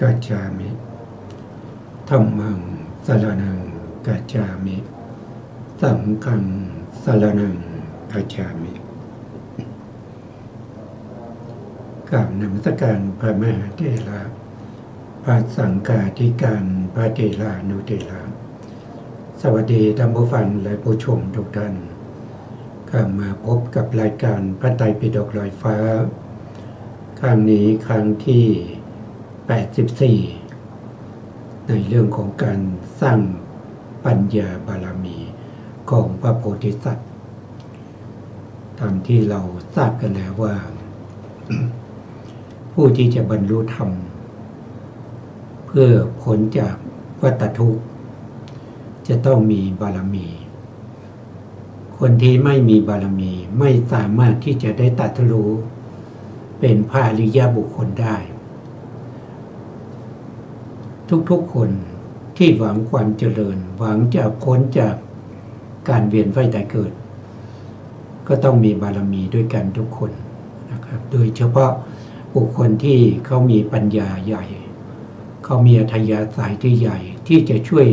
กัจฉามิธัมมังสรณังกัจฉามิสังฆังสรณังกัจฉามิกราบนมัสการพระมหาเถระพระสังฆาธิการพระเถรานุเถระสวัสดีท่านผู้ฟังและผู้ชมทุกท่านกลับมาพบกับรายการพระไตรปิฎกลอยฟ้าครั้งนี้ครั้งที่84ในเรื่องของการสร้างปัญญาบารมีของพระโพธิสัตว์ตามที่เราทราบกันแล้วว่า ผู้ที่จะบรรลุธรรมเพื่อพ้นจากวัฏทุกข์จะต้องมีบารมีคนที่ไม่มีบารมีไม่สามารถที่จะได้ตรัสรู้เป็นพระอริยบุคคลได้ทุกๆคนที่หวังความเจริญหวังจะพ้นจากการเวียนว่ายตายเกิดก็ต้องมีบารมีด้วยกันทุกคนนะครับโดยเฉพาะบุคคลที่เขามีปัญญาใหญ่เขามีอัธยาศัยที่ใหญ่ที่จะช่วย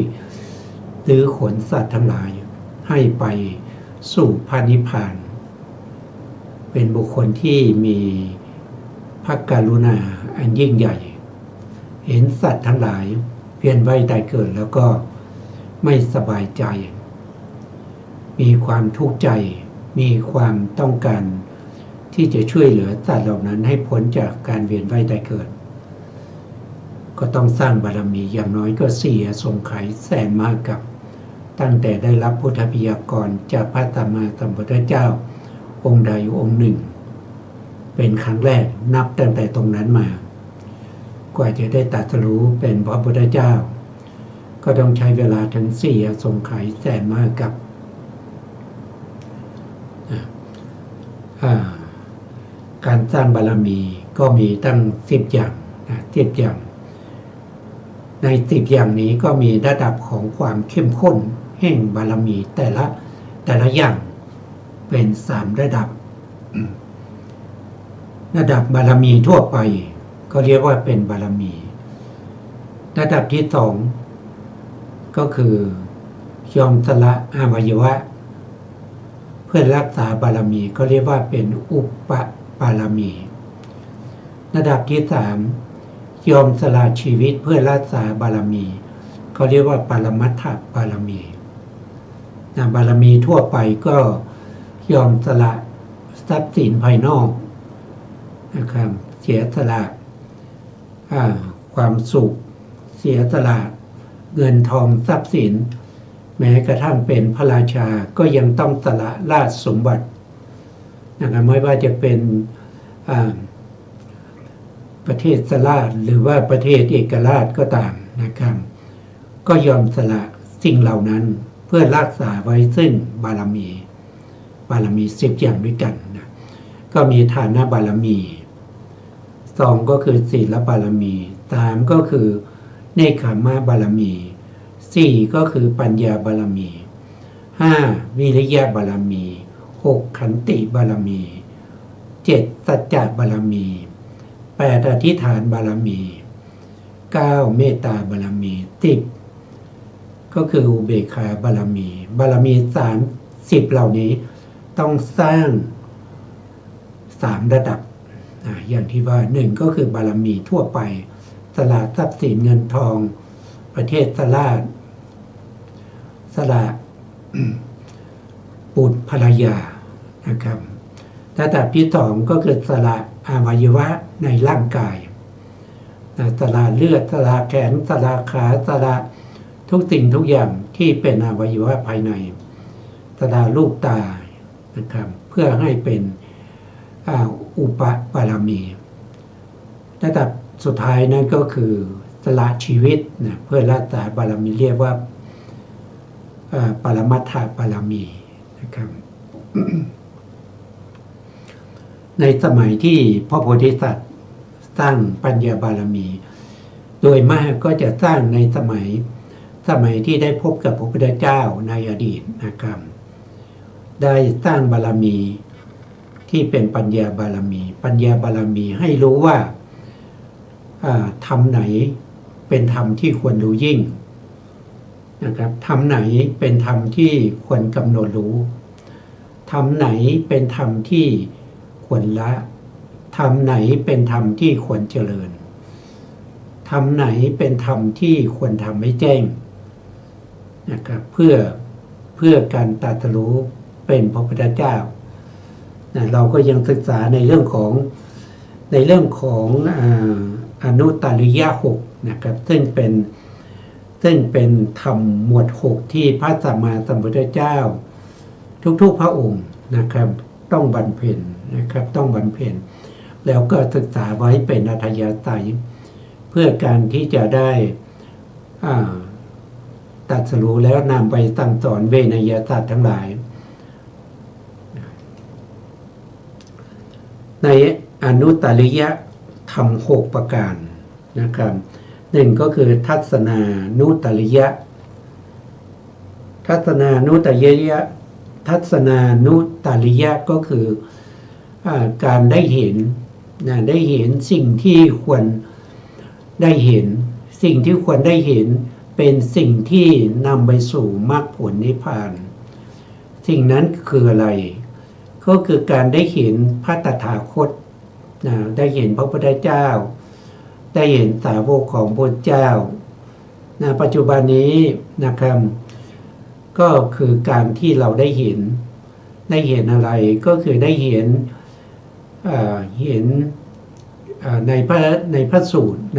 ลื้อขนสัตว์ทั้งหลายให้ไปสู่พระนิพพานเป็นบุคคลที่มีพระกรุณาอันยิ่งใหญ่เห็นสัตว์ทั้งหลายเวียนว่ายตายเกิดแล้วก็ไม่สบายใจมีความทุกข์ใจมีความต้องการที่จะช่วยเหลือสัตว์เหล่านั้นให้พ้นจากการเวียนว่ายตายเกิดก็ต้องสร้างบารมีอย่างน้อยก็4 อสงไขยแสนมากกับตั้งแต่ได้รับพุทธพยากรจากพระสัมมาสัมพุทธเจ้าองค์ใดองค์หนึ่งเป็นครั้งแรกนับตั้งแต่ตรงนั้นมากว่าจะได้ตรัสรู้เป็นพระพุทธเจ้าก็ต้องใช้เวลาถึง4 อสงไขยแสนมากกับการสร้างบารมีก็มีตั้ง10 อย่าง10 อย่างใน10 อย่างนี้ก็มีระดับของความเข้มข้นแห่งบารมีแต่ละอย่างเป็น3 ระดับระดับบารมีทั่วไปก็เรียกว่าเป็นบารมีระดับที่2ก็คือยอมสละอวัยวะเพื่อรักษาบารมีก็เรียกว่าเป็นอุปบารมีระดับที่3ยอมสละชีวิตเพื่อรักษาบารมีเขาเรียกว่าปรมัตถบารมีบารมีทั่วไปก็ยอมสละทรัพย์สินภายนอกนะครับเสียสละความสุขเสียสละเงินทองทรัพย์สินแม้กระทั่งเป็นพระราชาก็ยังต้องสละราชสมบัตินะครับไม่ว่าจะเป็นประเทศสลาดหรือว่าประเทศเอกราชก็ตามนะครับก็ยอมสละสิ่งเหล่านั้นเพื่อรักษาไว้ซึ่งบารมี10 อย่างด้วยกันนะก็มีฐานะบารมี2ก็คือศีลบารมี3ก็คือเนกขัมมะบารมี4ก็คือปัญญาบารมี5วิริยะบารมี6ขันติบารมี7สัจจะบารมี8อธิษฐานบารมี9เมตตาบารมี10ก็คืออุเบกขาบารมี30เหล่านี้ต้องสร้าง3 ระดับอย่างที่ว่า1ก็คือบารมีทั่วไปสละทรัพย์สินเงินทองประเทศสละบุตรภรรยานะครับระดับที่2ก็คือสละอวัยวะในร่างกายสละเลือดสละแขนสละขาสละทุกสิ่งทุกอย่างที่เป็นอวัยวะภายในสละลูกตานะครับเพื่อให้เป็นอุปบารมีระดับสุดท้ายนั่นก็คือสละชีวิตนะเพื่อรักษาบารมีเรียกว่าปรมัตถบารมีนะครับ ในสมัยที่พระโพธิสัตว์สร้างปัญญาบารมีโดยมากก็จะสร้างในสมัยที่ได้พบกับพระพุทธเจ้าในอดีตนะครับได้สร้างบารมีที่เป็นปัญญาบารมีให้รู้ว่า ธรรมไหนเป็นธรรมที่ควรรู้ยิ่งนะครับธรรมไหนเป็นธรรมที่ควรกำหนดรู้ธรรมไหนเป็นธรรมที่ควรละธรรมไหนเป็นธรรมที่ควรเจริญธรรมไหนเป็นธรรมที่ควรทำให้แจ้งนะครับเพื่อการตรัสรู้เป็นพระพุทธเจ้าเราก็ยังศึกษาในเรื่องของอนุตตริยหกนะครับซึ่งเป็นธรรมหมวด6ที่พระสัมมาสัมพุทธเจ้าทุกๆพระองค์นะครับต้องบำเพ็ญนะครับต้องบำเพ็ญแล้วก็ศึกษาไว้เป็นอัธยาศัยเพื่อการที่จะได้ตรัสรู้แล้วนำไปสั่งสอนเวนยสัตว์ทั้งหลายในอนุตตริยธรรม6ประการนะครับหนึ่งก็คือทัศนานุตตริยะทัศนานุตตริยะทัศนานุตตริยะก็คือการได้เห็นได้เห็นสิ่งที่ควรได้เห็นสิ่งที่ควรได้เห็นเป็นสิ่งที่นำไปสู่มรรคผลนิพพานสิ่งนั้นคืออะไรก็คือการได้เห็นพระตถาคตได้เห็นพระพุทธเจ้าได้เห็นสาวกของพระเจ้าปัจจุบันนี้นะครับก็คือการที่เราได้เห็นอะไรก็คือได้เห็นในพระสูตรใ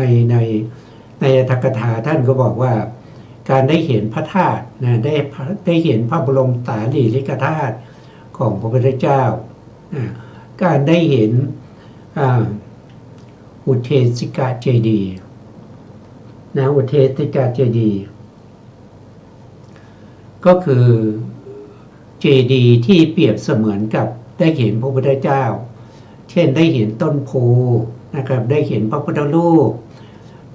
นอัตถกถาท่านก็บอกว่าการได้เห็นพระธาตุได้เห็นพระบรมสารีริกธาตุของพระพุทธเจ้าการได้เห็นอุเทสิกาเจดีย์อุเทสิกาเจดีย์ก็คือเจดีย์ที่เปรียบเสมือนกับได้เห็นพระพุทธเจ้าเช่นได้เห็นต้นโพนะครับได้เห็นพระพุทธรูป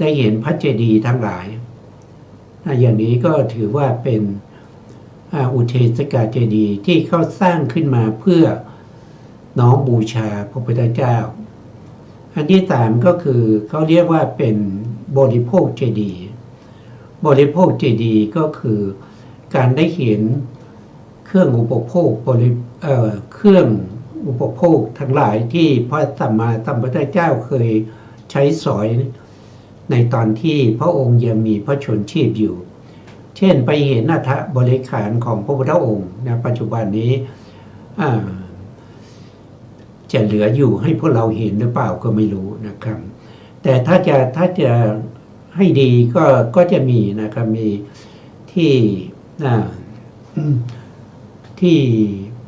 ได้เห็นพระเจดีย์ทั้งหลายอย่างนี้ก็ถือว่าเป็นอุเทสิกาเจดีย์ที่เขาสร้างขึ้นมาเพื่อน้อมบูชาพระพุทธเจ้าอันที่สามก็คือเขาเรียกว่าเป็นบริโภคเจดีย์บริโภคเจดีย์ก็คือการได้เห็นเครื่องอุปโภคเครื่องอุปโภคทั้งหลายที่พระสัมมาสัมพุทธเจ้าเคยใช้สอยในตอนที่พระองค์ยังมีพระชนชีพอยู่เช่นไปเห็นอัฐบริขารของพระพุทธองค์ในปัจจุบันนี้จะเหลืออยู่ให้พวกเราเห็นหรือเปล่าก็ไม่รู้นะครับแต่ถ้าจะให้ดีก็จะมีนะครับมีที่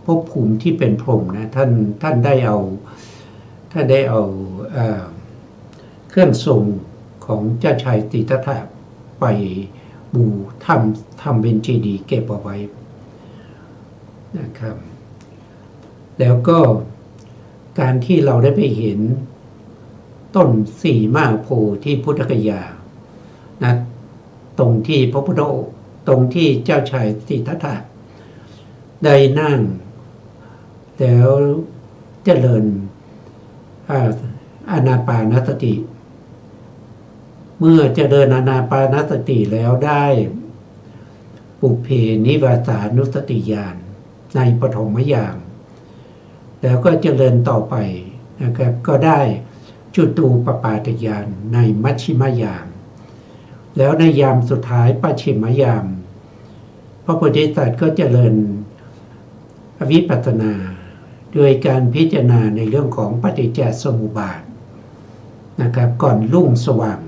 ภพภูมิที่เป็นพรหมนะท่านได้เอาเครื่องทรงของเจ้าชายสิทธัตถะไปบูทำเป็นเจดีย์เก็บเอาไว้นะครับแล้วก็การที่เราได้ไปเห็นต้นสีมหาโพธิ์ที่พุทธคยานะตรงที่พระพุทธองค์ตรงที่เจ้าชายสิทธัตถะได้นั่งแล้วเจริญอานาปานสติเมื่อเจริญอานาปานสติแล้วได้ปุพเพนิวาสานุสติญาณในปฐมญาณแล้วก็เจริญต่อไปนะครับก็ได้จุตูปปาตญาณในมัชฌิมญาณแล้วในยามสุดท้ายปัจฉิมญาณพระโพธิสัตว์ก็เจริญวิปัสสนาโดยการพิจารณาในเรื่องของปฏิจจสมุปบาทนะครับก่อนรุ่งสว่าง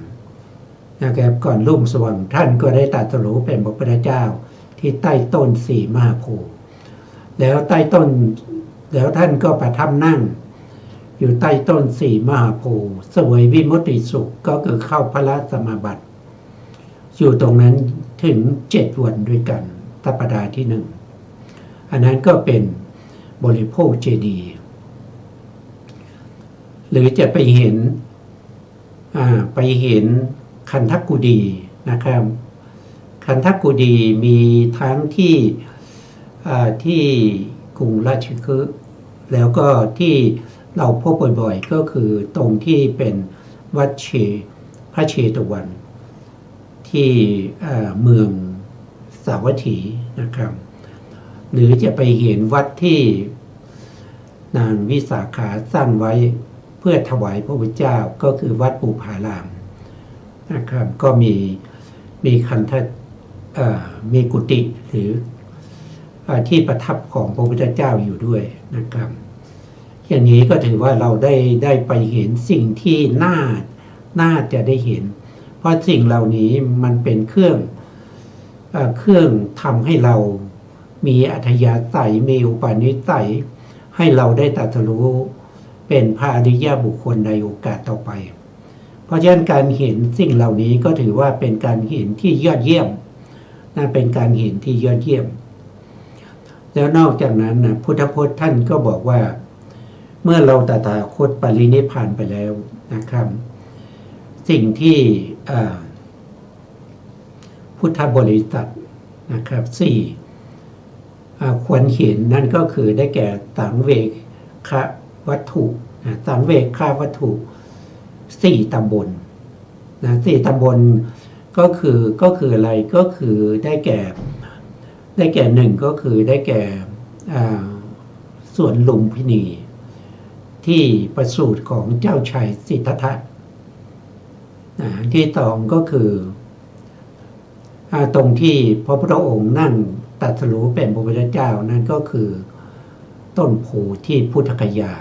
นะครับก่อนรุ่งสว่างท่านก็ได้ตรัสรู้เป็นพระพุทธเจ้าที่ใต้ต้นสีมหาโพธิ์แล้วใต้ต้นแล้วท่านก็ประทับนั่งอยู่ใต้ต้นสีมหาโพธิ์เสวยวิมุตติสุขก็คือเข้าพระสมาบัติอยู่ตรงนั้นถึง7 วันด้วยกันสัปดาห์ที่1อันนั้นก็เป็นบริโภคเจดีย์หรือจะไปเห็นคันธกุฎีนะครับคันธกุฎีมีทั้งที่กรุงราชคฤห์แล้วก็ที่เราพบบ่อยๆก็คือตรงที่เป็นวัด ระเชตวันที่เมืองสาวัตถีนะครับหรือจะไปเห็นวัดที่นางวิสาขาสร้างไว้เพื่อถวายพระพุทธเจ้าก็คือวัดปูผารามนะครับก็มีคันธมีกุฏิหรือที่ประทับของพระพุทธเจ้าอยู่ด้วยนะครับอย่างนี้ก็ถือว่าเราได้ไปเห็นสิ่งที่น่าจะได้เห็นเพราะสิ่งเหล่านี้มันเป็นเครื่องทำให้เรามีอัธยาศัยมีอุปนิสัยให้เราได้ตรัสรู้เป็นพระอริยบุคคลในโอกาสต่อไปเพราะฉะนั้นการเห็นสิ่งเหล่านี้ก็ถือว่าเป็นการเห็นที่ยอดเยี่ยมนั่นเป็นการเห็นที่ยอดเยี่ยมแล้วนอกจากนั้นนะพุทธพจน์ท่านก็บอกว่าเมื่อเราตถาคตปรินิพพานไปแล้วนะครับสิ่งที่พุทธบริษัทนะครับควรเห็นนั่นก็คือได้แก่สังเวควัตถุสังเวควัตถุ4 ตำบล4 ตำบลก็คืออะไรก็คือได้แก่หนึ่งก็คือได้แก่สวนลุมพินีที่ประสูติของเจ้าชายสิทธัตถะที่สองก็คือตรงที่พระพุทธองค์นั่งตรัสรู้เป็นพระพุทธเจ้านั่นก็คือต้นโพที่พุทธคยา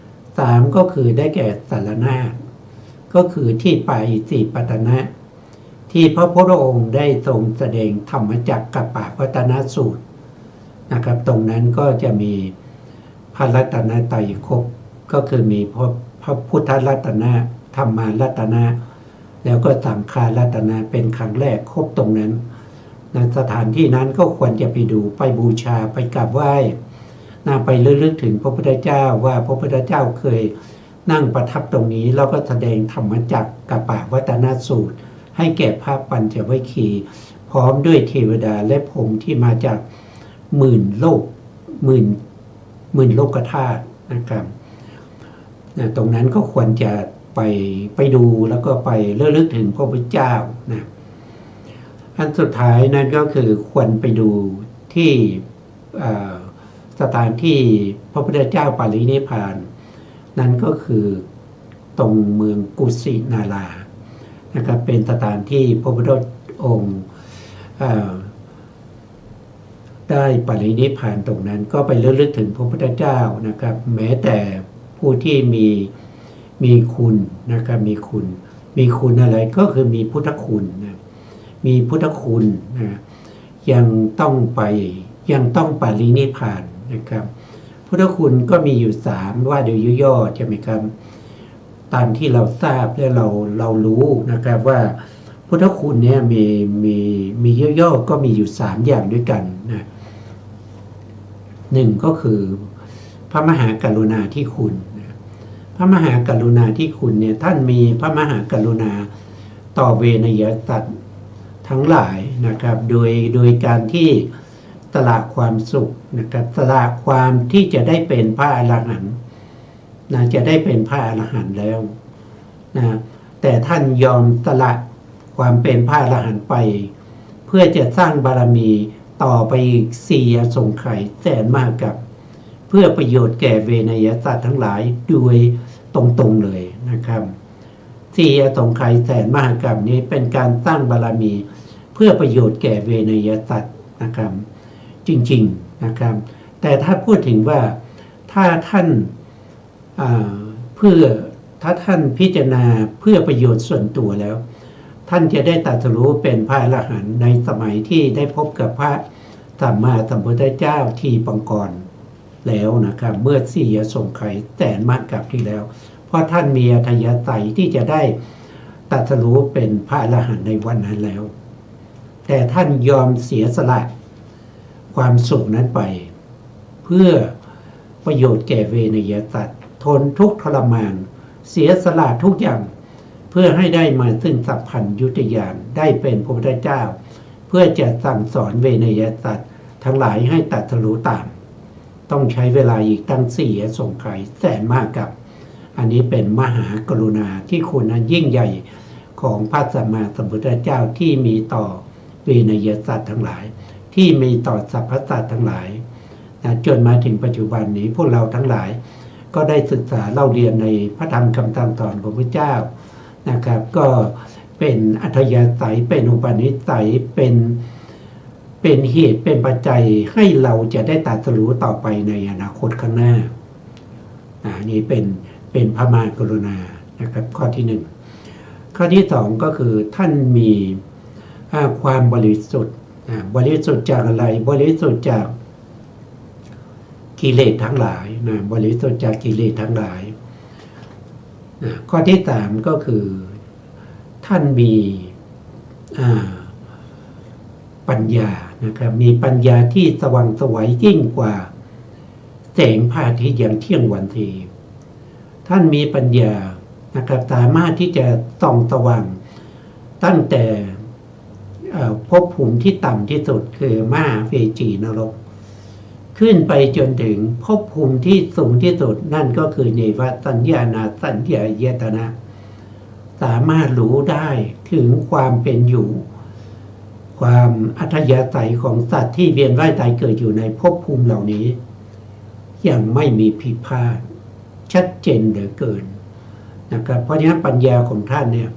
3ก็คือได้แก่สารนาถก็คือที่ปาอิสิปตนะที่พระพุทธองค์ได้ทรงแสดงธรรมจักรกัปปวัตนสูตรนะครับตรงนั้นก็จะมีพระรัตนตรัยครบก็คือมีพระพุทธรัตนะธรรมารัตนะแล้วก็สังฆารัตนะเป็นครั้งแรกครบตรงนั้นสถานที่นั้นก็ควรจะไปดูไปบูชาไปกราบไหว้ไประลึกถึงพระพุทธเจ้าว่าพระพุทธเจ้าเคยนั่งประทับตรงนี้แล้วก็แสดงธรรมจักรกัปปวัตนสูตรให้แก่พระปัญจวัคคีย์พร้อมด้วยเทวดาและพรหมที่มาจากหมื่นโลกธาตุนะครับตรงนั้นก็ควรจะไปดูแล้วก็ไประลึกถึงพระพุทธเจ้านะอันสุดท้ายนั่นก็คือควรไปดูที่สถานที่พระพุทธเจ้าปรินิพพานนั่นก็คือตรงเมืองกุสินารานะครับเป็นสถานที่พระพุทธองค์ได้ปรินิพพานตรงนั้นก็ไประลึกถึงพระพุทธเจ้านะครับแม้แต่ผู้ที่มีคุณนะครับมีคุณอะไรก็คือมีพุทธคุณนะมีพุทธคุณนะยังต้องปรินิพพานนะครับพุทธคุณก็มีอยู่3ว่าโดยย่อๆใช่ไหมครับตามที่เราทราบและเรารู้นะครับว่าพุทธคุณเนี่ยมีย่อๆก็มีอยู่3อย่างด้วยกันนะ1ก็คือพระมหากรุณาธิคุณพระมหากรุณาธิคุณเนี่ยท่านมีพระมหากรุณาต่อเวนยสัตว์ทั้งหลายนะครับโดยการที่สละความสุขนะครับสละความที่จะได้เป็นพระอรหันต์จะได้เป็นพระอรหันต์แล้วนะแต่ท่านยอมสละความเป็นพระอรหันต์ไปเพื่อจะสร้างบารมีต่อไปอีก4 อสงไขยแสนมากกับเพื่อประโยชน์แก่เวนยสัตว์ทั้งหลายโดยตรงๆเลยนะครับ4 อสงไขยแสนมหากรัปนี้เป็นการสร้างบารมีเพื่อประโยชน์แก่เวนยสัตว์นะครับจริงๆนะครับแต่ถ้าพูดถึงว่าถ้าท่านพิจารณาเพื่อประโยชน์ส่วนตัวแล้วท่านจะได้ตรัสรู้เป็นพระอรหันต์ในสมัยที่ได้พบกับพระสัมมาสัมพุทธเจ้าที่ปางก่อนแล้วนะครับเมื่อ4 อสงไขยแสนมหากรัปที่แล้วเพราะท่านมีอัธยาศัยที่จะได้ตรัสรู้เป็นพระอรหันต์ในวันนั้นแล้วแต่ท่านยอมเสียสละความสุขนั้นไปเพื่อประโยชน์แก่เวนยสัตว์ทนทุกข์ทรมานเสียสละทุกอย่างเพื่อให้ได้มาซึ่งสัพพัญญุตญาณได้เป็นพระพุทธเจ้าเพื่อจะสั่งสอนเวนยสัตว์ทั้งหลายให้ตรัสรู้ตามต้องใช้เวลาอีกตั้ง4 อสงไขยแสนมากกับอันนี้เป็นมหากรุณาที่คุณนั้นยิ่งใหญ่ ของพระสัมมาสัมพุทธเจ้าที่มีต่อเวนยสัตว์ทั้งหลายที่มีต่อสรรพสัตว์ทั้งหลายนะจนมาถึงปัจจุบันนี้พวกเราทั้งหลายก็ได้ศึกษาเล่าเรียนในพระธรรมคำสอนของพระเจ้านะครับก็เป็นอัธยาศัยเป็นอุปนิสัยเป็นเหตุเป็นปัจจัยให้เราจะได้ตรัสรู้ต่อไปในอนาคตข้างหน้านี่เป็นพระมหากรุณานะครับข้อที่หนึ่งข้อที่สองก็คือท่านมีความบริสุทธิ์บริสุทธิ์จากอะไรบริสุทธิ์จากกิเลสทั้งหลายนะบริสุทธิ์จากกิเลสทั้งหลายข้อที่สามก็คือท่านมีปัญญานะครับมีปัญญาที่สว่างไสวยิ่งกว่าแสงพระอาทิตย์อย่างเที่ยงวันทีท่านมีปัญญานะครับสามารถที่จะส่องสว่างตั้งแต่ภพภูมิที่ต่ำที่สุดคือมหาเวจีนรกขึ้นไปจนถึงภพภูมิที่สูงที่สุดนั่นก็คือเนวสัญญานาสัญญายตนะสามารถรู้ได้ถึงความเป็นอยู่ความอัธยาศัยของสัตว์ที่เวียนว่ายตายเกิดอยู่ในภพภูมิเหล่านี้ยังไม่มีผิดพลาดชัดเจนเหลือเกินนะครับเพราะฉะนั้นปัญญาของท่านเนี่ย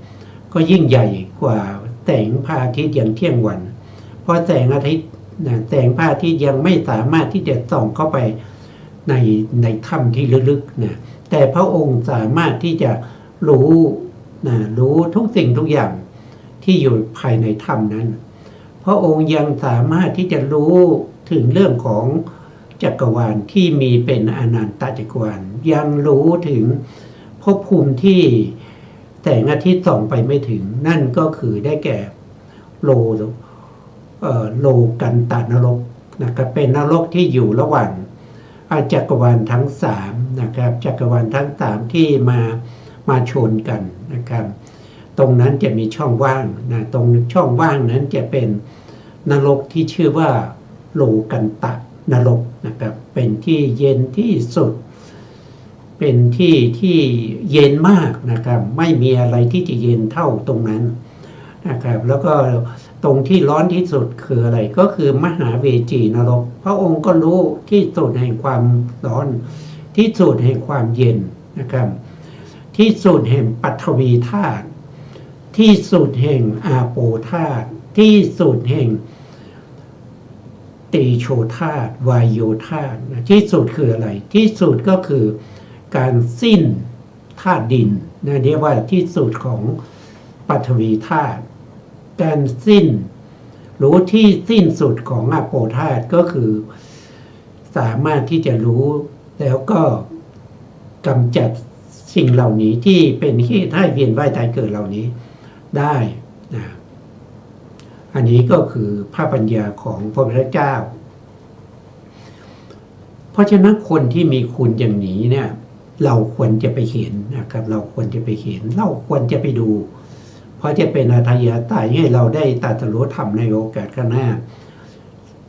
ก็ยิ่งใหญ่กว่าแสงพระอาทิตย์อย่างเที่ยงวันเพราะแสงอาทิตย์แสงพระอาทิตย์ยังไม่สามารถที่จะส่องเข้าไปในถ้ำที่ลึกๆนะแต่พระองค์สามารถที่จะรู้ทุกสิ่งทุกอย่างที่อยู่ภายในถ้ำนั้นพระองค์ยังสามารถที่จะรู้ถึงเรื่องของจักรวาลที่มีเป็นอนันตจักรวาลยังรู้ถึงภพภูมิที่แสงอาทิตย์ส่องไปไม่ถึงนั่นก็คือได้แก่โลกันตานรกนะครับเป็นนรกที่อยู่ระหว่างจักรวาลทั้งสามนะครับจักรวาลทั้งสามที่มาชนกันนะครับตรงนั้นจะมีช่องว่างนะตรงช่องว่างนั้นจะเป็นนรกที่ชื่อว่าโลกันตะนรกนะครับเป็นที่เย็นที่สุดเป็นที่เย็นมากนะครับไม่มีอะไรที่จะเย็นเท่าตรงนั้นนะครับแล้วก็ตรงที่ร้อนที่สุดคืออะไรก็คือมหาเวจีนรกพระองค์ก็รู้ที่สุดแห่งความร้อนที่สุดแห่งความเย็นนะครับที่สุดแห่งปฐวีธาตุที่สุดแห่งอาโปธาตุที่สุดแห่งเตโชธาตุวายโยธาตุที่สุดคืออะไรที่สุดก็คือการสิ้นธาตุดินนะเรียกว่าที่สุดของปฐวีธาตุการสิ้นรู้ที่สิ้นสุดของอาโปธาตุก็คือสามารถที่จะรู้แล้วก็กำจัดสิ่งเหล่านี้ที่เป็นเหตุให้เวียนว่ายตายเกิดเหล่านี้ได้นะอันนี้ก็คือพระปัญญาของพระพุทธเจ้าเพราะฉะนั้นคนที่มีคุณอย่างนี้เนี่ยเราควรจะไปเห็นนะครับเราควรจะไปเห็นเราควรจะไปดูเพราะจะเป็นอัธยาศัยให้เราได้ตรัสรู้ธรรมในโอกาสข้างหน้า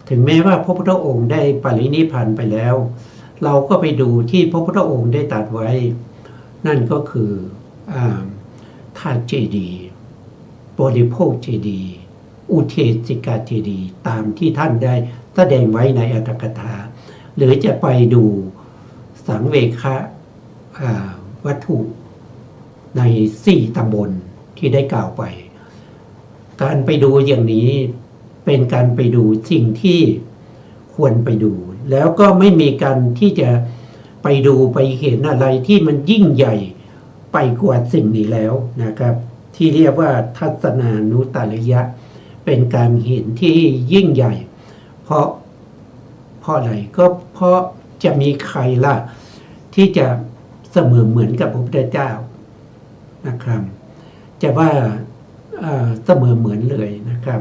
ถึงแม้ว่าพระพุทธองค์ได้ปรินิพพานไปแล้วเราก็ไปดูที่พระพุทธองค์ได้ตรัสไว้นั่นก็คือธาตุเจดีย์บริโภคเจดีย์อุเทศิกาเจดีย์ตามที่ท่านได้แสดงไว้ในอัตถกถาหรือจะไปดูสังเวคะวัตถุใน4ตำบลที่ได้กล่าวไปการไปดูอย่างนี้เป็นการไปดูสิ่งที่ควรไปดูแล้วก็ไม่มีการที่จะไปดูไปเห็นอะไรที่มันยิ่งใหญ่ไปกว่าสิ่งนี้แล้วนะครับที่เรียกว่าทัศนานุตตริยะเป็นการเห็นที่ยิ่งใหญ่เพราะอะไรก็เพราะจะมีใครล่ะที่จะเสมอเหมือนกับพระพุทธเจ้านะครับจะว่าเสมอเหมือนเลยนะครับ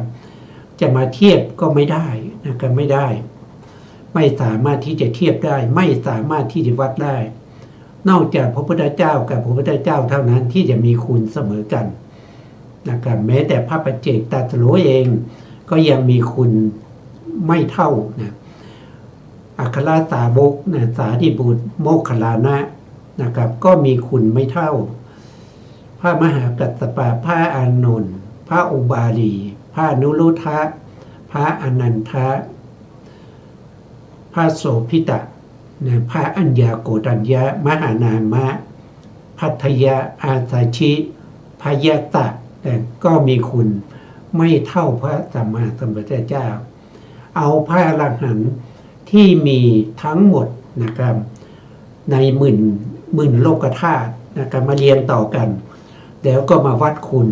จะมาเทียบก็ไม่ได้นะครับไม่สามารถที่จะเทียบได้ไม่สามารถที่จะวัดได้นอกจากพระพุทธเจ้ากับพระพุทธเจ้าเท่านั้นที่จะมีคุณเสมอกันนะครับแม้แต่พระปัจเจกตรัสรู้เองก็ยังมีคุณไม่เท่านะอัครสาวกสารีบุตรโมคคัลลานะนะครับก็มีคุณไม่เท่าพ พระมหากัสสปะพระอานนท์พระอุบาลีพระนุรุทธะพระอนันทะพระโสภิตะพระอัญญาโกฏัญญะมหานามะพัทยะอาสาชิพยตะแต่ก็มีคุณไม่เท่าพระสัมมาสัมพุทธเจ้าเอาพระอรหันต์ที่มีทั้งหมดนะครับในหมื่นโลกธาตุนะครับมาเรียงต่อกันแล้วก็มาวัดคุณ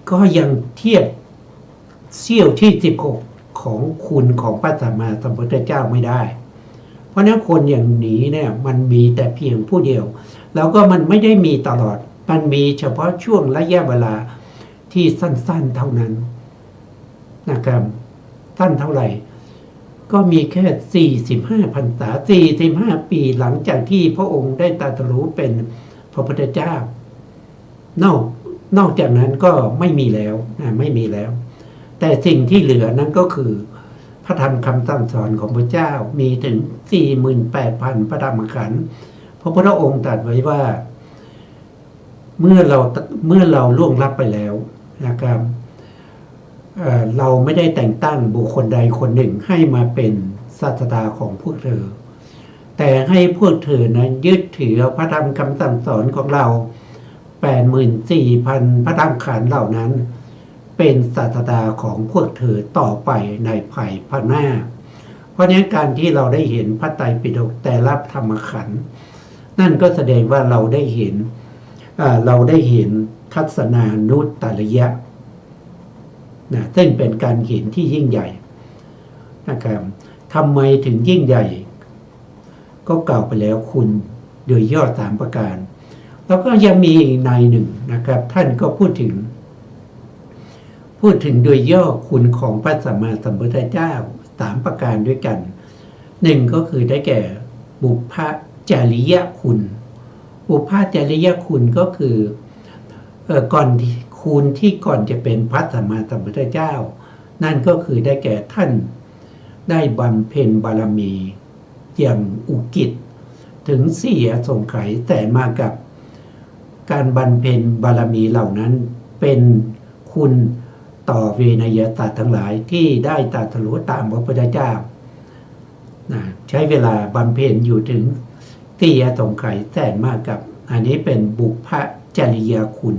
ก็ยังเทียบเสี้ยวที่16ของคุณของพระสัมมาสัมพุทธเจ้าไม่ได้เพราะนั้นคนอย่างนี้เนี่ยมันมีแต่เพียงผู้เดียวแล้วก็มันไม่ได้มีตลอดมันมีเฉพาะช่วงระยะเวลาที่สั้นๆเท่านั้นนะครับสั้นเท่าไหร่ก็มีแค่45พรรษา45ปีหลังจากที่พระองค์ได้ตรัสรู้เป็นพระพุทธเจ้านอกจากนั้นก็ไม่มีแล้วไม่มีแล้วแต่สิ่งที่เหลือนั้นก็คือพระธรรมคำสั่งสอนของพระเจ้ามีถึง 48,000 พระธรรมขันธ์พระพุทธองค์ตรัสไว้ว่าเมื่อเราล่วงลับไปแล้วนะครับเราไม่ได้แต่งตั้งบุคคลใดคนหนึ่งให้มาเป็นศาสดาของพวกเธอแต่ให้พวกเธอนั้นยึดถือพระธรรมคำสั่งสอนของเรา 84,000 พระธรรมขันธ์เหล่านั้นเป็นศาสดาของพวกเธอต่อไปในภายภาคหน้าเพราะฉะนั้นการที่เราได้เห็นพระไตรปิฎกแต่ละธรรมขันธ์นั่นก็แสดงว่าเราได้เห็นทัศนานุตตริยะซึ่งเป็นการเห็นที่ยิ่งใหญ่นะครับทำไมถึงยิ่งใหญ่ก็กล่าวไปแล้วคุณโดยย่อ3ประการแล้วก็ยังมีอีกในหนึ่งนะครับท่านก็พูดถึงโดยย่อคุณของพระสัมมาสัมพุทธเจ้า3ประการด้วยกัน1ก็คือได้แก่บุพจริยคุณบุพจริยคุณก็คือก่อนคุณที่ก่อนจะเป็นพระสัมมาสัมพุทธเจ้านั่นก็คือได้แก่ท่านได้บำเพ็ญบารมีอย่างอุกิจถึง4 อสงไขยแต่มากับการบำเพ็ญบารมีเหล่านั้นเป็นคุณต่อเวนยสัตว์ทั้งหลายที่ได้ตรัสรู้ตามพระพุทธเจ้าใช้เวลาบำเพ็ญอยู่ถึง4 อสงไขยแต่มากับอันนี้เป็นบุพจริยคุณ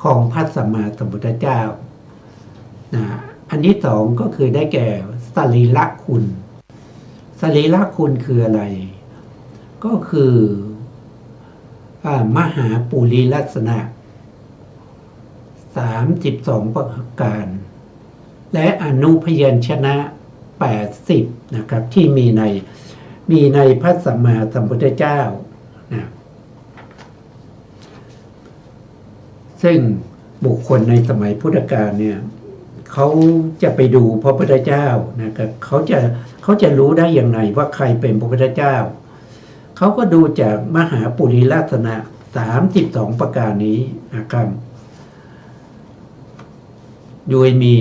ของพระสัมมาสัมพุทธเจ้าอันที่2ก็คือได้แก่สรีระคุณสรีระคุณคืออะไรก็คือมหาปุริลักษณะ32ประการและอนุพยัญชนะ80นะครับที่มีในพระสัมมาสัมพุทธเจ้าซึ่งบุคคลในสมัยพุทธกาลเนี่ยเขาจะไปดูพระพุทธเจ้านะครับเขาจะรู้ได้อย่างไรว่าใครเป็นพระพุทธเจ้าเขาก็ดูจากมหาปุริลักษณะ32ประการนี้นะครับโดยมี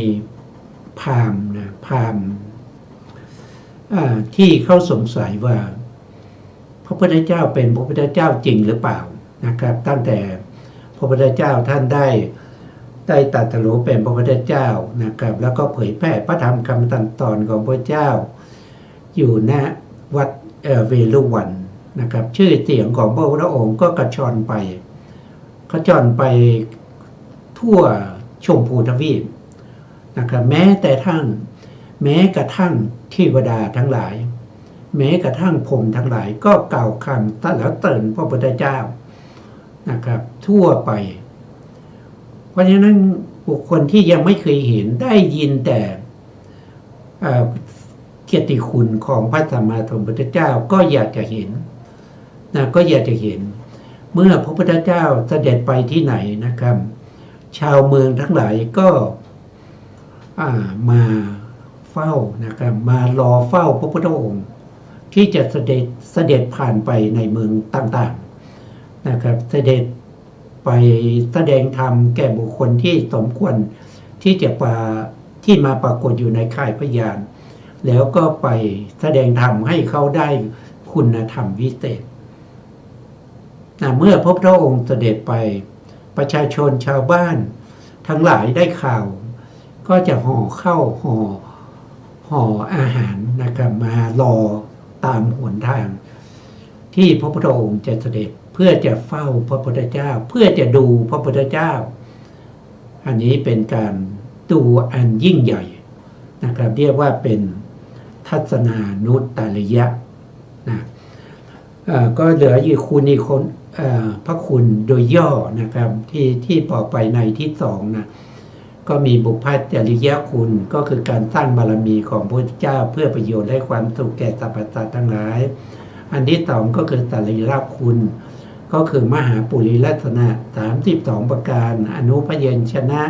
พราหมณ์ที่เขาสงสัยว่าพระพุทธเจ้าเป็นพระพุทธเจ้าจริงหรือเปล่านะครับตั้งแต่พระพุทธเจ้าท่านได้ตรัสรู้เป็นพระพุทธเจ้านะครับแล้วก็เผยแพร่พระธรรมคำสั่งสอนของพระเจ้าอยู่ณวัดเวฬุวันนะครับชื่อเสียงของพระพุทธองค์ก็กระชอนไปทั่วชมพูทวีปนะครับแม้กระทั่งเทวดาทั้งหลายแม้กระทั่งพรหมทั้งหลายก็กล่าวคำสรรเสริญพระพุทธเจ้านะครับทั่วไปเพราะฉะนั้นบุคคลที่ยังไม่เคยเห็นได้ยินแต่เกียรติคุณของพระสัมมาสัมพุทธเจ้าก็อยากจะเห็นก็อยากจะเห็นเมื่อพระพุทธเจ้าเสด็จไปที่ไหนนะครับชาวเมืองทั้งหลายก็มาเฝ้านะครับมารอเฝ้าพระพุทธองค์ที่จะเสด็จผ่านไปในเมืองต่างๆนะครับเสด็จไปแสดงธรรมแก่บุคคลที่สมควรที่มาปรากฏอยู่ในค่ายพยานแล้วก็ไปแสดงธรรมให้เขาได้คุณธรรมวิเศษ เมื่อพระพุทธองค์เสด็จไปประชาชนชาวบ้านทั้งหลายได้ข่าว ก็จะห่อข้าวห่ออาหารนะครับมารอตามหนทางที่พระพุทธองค์จะเสด็จเพื่อจะเฝ้าพระพุทธเจ้าเพื่อจะดูพระพุทธเจ้าอันนี้เป็นการดูอันยิ่งใหญ่นะครับเรียกว่าเป็นทัศนานุตตริยะนะก็เหลืออยู่คุณอีกคนพระคุณโดยย่อนะครับที่บอกไปในที่สองนะก็มีบุพจริยคุณก็คือการสร้างบารมีของพระพุทธเจ้าเพื่อประโยชน์และความสุขแก่สรรพสัตว์ทั้งหลายอันที่สองก็คือสรีระคุณก็คือมหาปุริลักษณะ32ประการอนุพยัญชนะ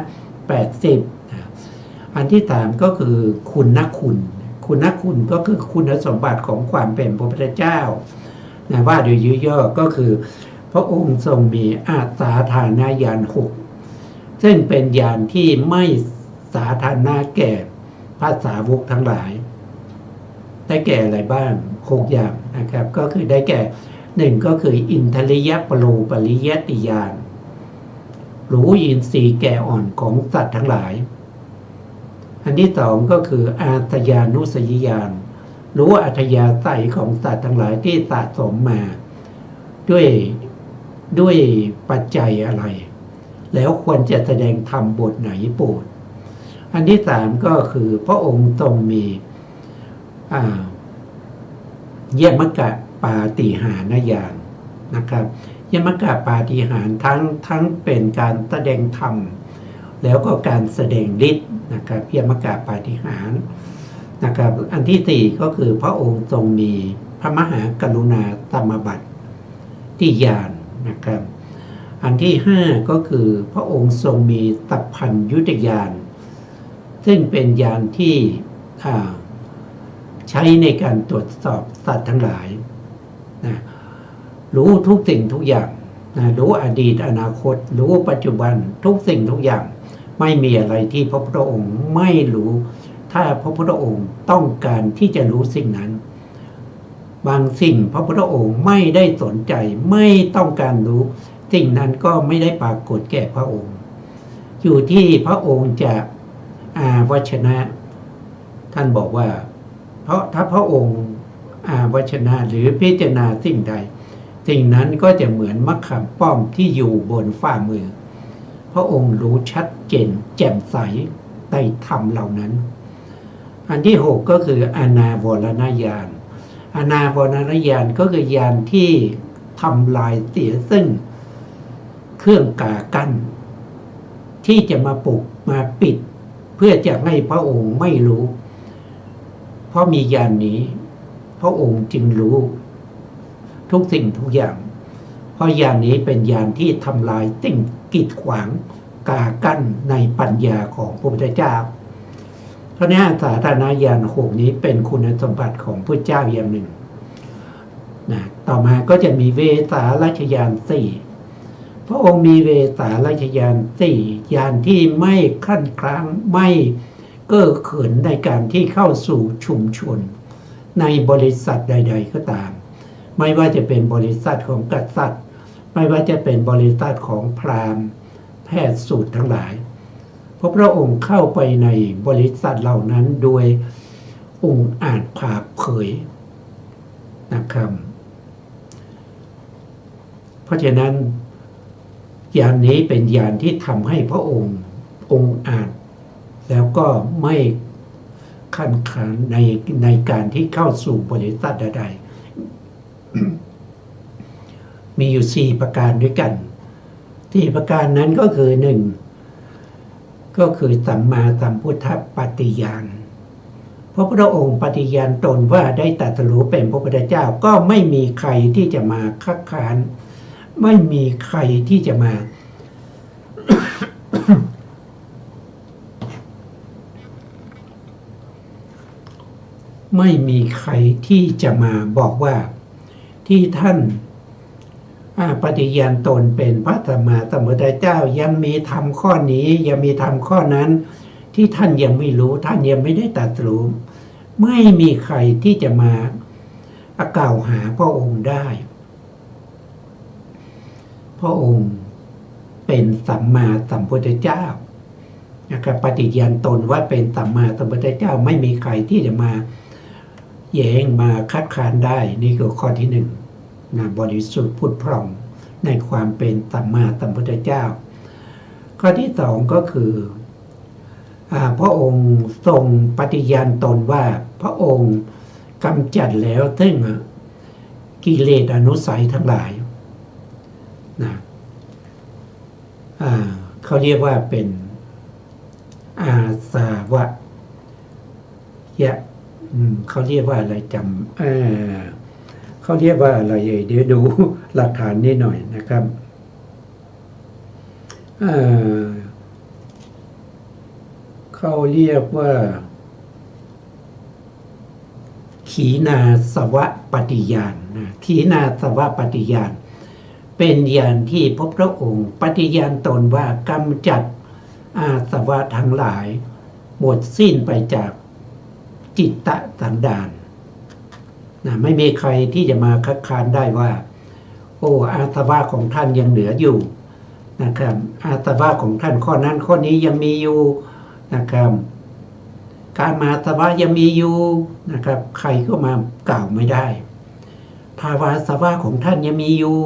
80อันที่สามก็คือคุณคุณก็คือคุณสมบัติของความเป็นพระพุทธเจ้านะว่าโดยย่อๆก็คือพระองค์ทรงมีอาสาธารณญาณ6ซึ่งเป็นญาณที่ไม่สาธารณะแก่พระสาวกทั้งหลายได้แก่อะไรบ้าง6อย่างนะครับก็คือได้แก่1ก็คืออินทริยปโลปริยติญาณรู้อินทรีย์แก่อ่อนของสัตว์ทั้งหลายอันที่สองก็คืออาตญานุสยญาณรู้อัธยาศัยของสัตว์ทั้งหลายที่สะสมมาด้วยปัจจัยอะไรแล้วควรจะแสดงธรรมบทไหนโปรดอันที่สามก็คือพระองค์ทรงมียมกะปาฏิหาริยญาณนะครับยมกะปาฏิหาริย์ทั้งเป็นการแสดงธรรมแล้วก็การแสดงฤทธิ์นะครับยมกะปาฏิหาริย์นะครับอันที่สี่ก็คือพระองค์ทรงมีพระมหากรุณาธรรมบัติที่ญาณนะครับอันที่ห้าก็คือพระองค์ทรงมีตัพพัญยุตญาณซึ่งเป็นญาณที่ใช้ในการตรวจสอบสัตว์ทั้งหลายนะรู้ทุกสิ่งทุกอย่างนะรู้อดีตอนาคตรู้ปัจจุบันทุกสิ่งทุกอย่างไม่มีอะไรที่พระพุทธองค์ไม่รู้ถ้าพระพุทธองค์ต้องการที่จะรู้สิ่งนั้นบางสิ่งพระพุทธองค์ไม่ได้สนใจไม่ต้องการรู้สิ่งนั้นก็ไม่ได้ปรากฏแก่พระองค์อยู่ที่พระองค์จะวชนะท่านบอกว่าเพราะถ้าพระองค์วชนะหรือพิจารณาสิ่งใดสิ่งนั้นก็จะเหมือนมะขามป้อมที่อยู่บนฝ่ามือพระองค์รู้ชัดเจนแจ่มใสในธรรมเหล่านั้นอันที่หกก็คืออานาวรณญาณอานาวรณญาณก็คือญาณที่ทำลายเสียซึ่งเครื่องกากั้นที่จะมาปลุกมาปิดเพื่อจะให้พระองค์ไม่รู้เพราะมีญาณนี้พระองค์จึงรู้ทุกสิ่งทุกอย่างเพราะญาณนี้เป็นญาณที่ทำลายสิ่งกีดขวางกากั้นในปัญญาของพระพุทธเจ้าเพราะนี้สาธารณญาณ6นี้เป็นคุณสมบัติของพระเจ้าอย่างหนึ่งนะต่อมาก็จะมีเวสารัชญาณ4พระองค์มีเวสารัชญาณ4ญาณที่ไม่ขั้นครั้งไม่เก้อเขินในการที่เข้าสู่ชุมชนในบริษัทใดๆก็ตามไม่ว่าจะเป็นบริษัทของกษัตริย์ไม่ว่าจะเป็นบริษัทของพราหมณ์แพทย์สูตรทั้งหลายเพราะพระองค์เข้าไปในบริษัทเหล่านั้นโดยองค์อาจผ่าเผยนะครับเพราะฉะนั้นญาณนี้เป็นญาณที่ทำให้พระองค์อาจแล้วก็ไม่ขัดขืนในการที่เข้าสู่บริษัทใดๆ มีอยู่4ประการด้วยกันที่ประการนั้นก็คือ1ก็คือสัมมาสัมพุทธปฏิญาณพระพุทธองค์ปฏิญาณตนว่าได้ตรัสรู้เป็นพระพุทธเจ้าก็ไม่มีใครที่จะมาคัดค้านไม่มีใครที่จะมา ไม่มีใครที่จะมาบอกว่าที่ท่านปฏิญาณตนเป็นพระสัมมาสัมพุทธเจ้ายังมีธรรมข้อนี้ยังมีธรรมข้อนั้นที่ท่านยังไม่รู้ท่านยังไม่ได้ตรัสรู้ไม่มีใครที่จะมากล่าวหาพระองค์ได้ พระองค์เป็นสัมมาสัมพุทธเจ้านะครับปฏิญาณตนว่าเป็นสัมมาสัมพุทธเจ้าไม่มีใครที่จะมาแย้งมาคัดค้านได้นี่คือข้อที่หนึ่งนะบริสุทธิ์ผุดผ่องในความเป็นสัมมาสัมพุทธเจ้าข้อที่สองก็คือพระองค์ทรงปฏิญาณตนว่าพระองค์กำจัดแล้วซึ่งกิเลสอนุสัยทั้งหลายนะเขาเรียกว่าเป็นอาสาวะยะเขาเรียกว่าอะไรจำเขาเรียกว่าอะไรเดี๋ยวดูหลักฐานนิดหน่อยนะครับเขาเรียกว่าขีณาสวะปฏิญาณขีณาสวะปฏิญาณเป็นญาณที่พระองค์ปฏิญาณตนว่ากำจัดอาสวะทั้งหลายหมดสิ้นไปจากจิตตสันดานไม่มีใครที่จะมาคัดค้านได้ว่าโอ้อาสวะของท่านยังเหลืออยู่นะครับอาสวะของท่านข้อนั้นข้อนี้ยังมีอยู่นะครับการมาสวะยังมีอยู่นะครับใครก็มากล่าวไม่ได้ภาวะสวะของท่านยังมีอยู่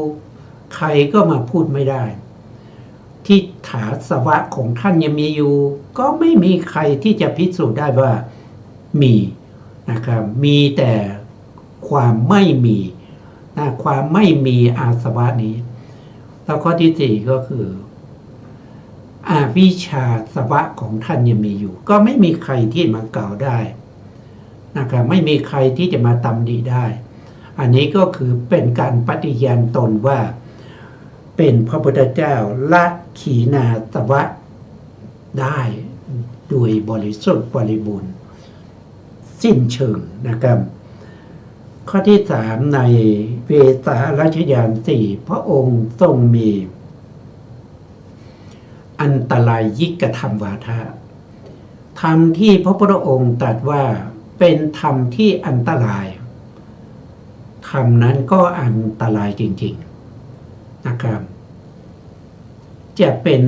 ใครก็มาพูดไม่ได้ทิฏฐาสวะของท่านยังมีอยู่ก็ไม่มีใครที่จะพิสูจน์ได้ว่ามีนะครับมีแต่ความไม่มีความไม่มีอาสวะนี้แล้วข้อที่สี่ก็คืออวิชชาสวะของท่านยังมีอยู่ก็ไม่มีใครที่มากล่าวได้นะครับไม่มีใครที่จะมาตำหนิได้อันนี้ก็คือเป็นการปฏิญาณตนว่าเป็นพระพุทธเจ้าละขีณาสวะได้โดยบริสุทธิ์บริบูรณ์สิ้นเชิงนะครับข้อที่สามในเวสารัชยานสี่พระองค์ทรงมีอันตรายยิกธรรมวาทะธรรมที่พระพุทธองค์ตรัสว่าเป็นธรรมที่อันตรายธรรมนั้นก็อันตรายจริงๆนะครับจะเป็น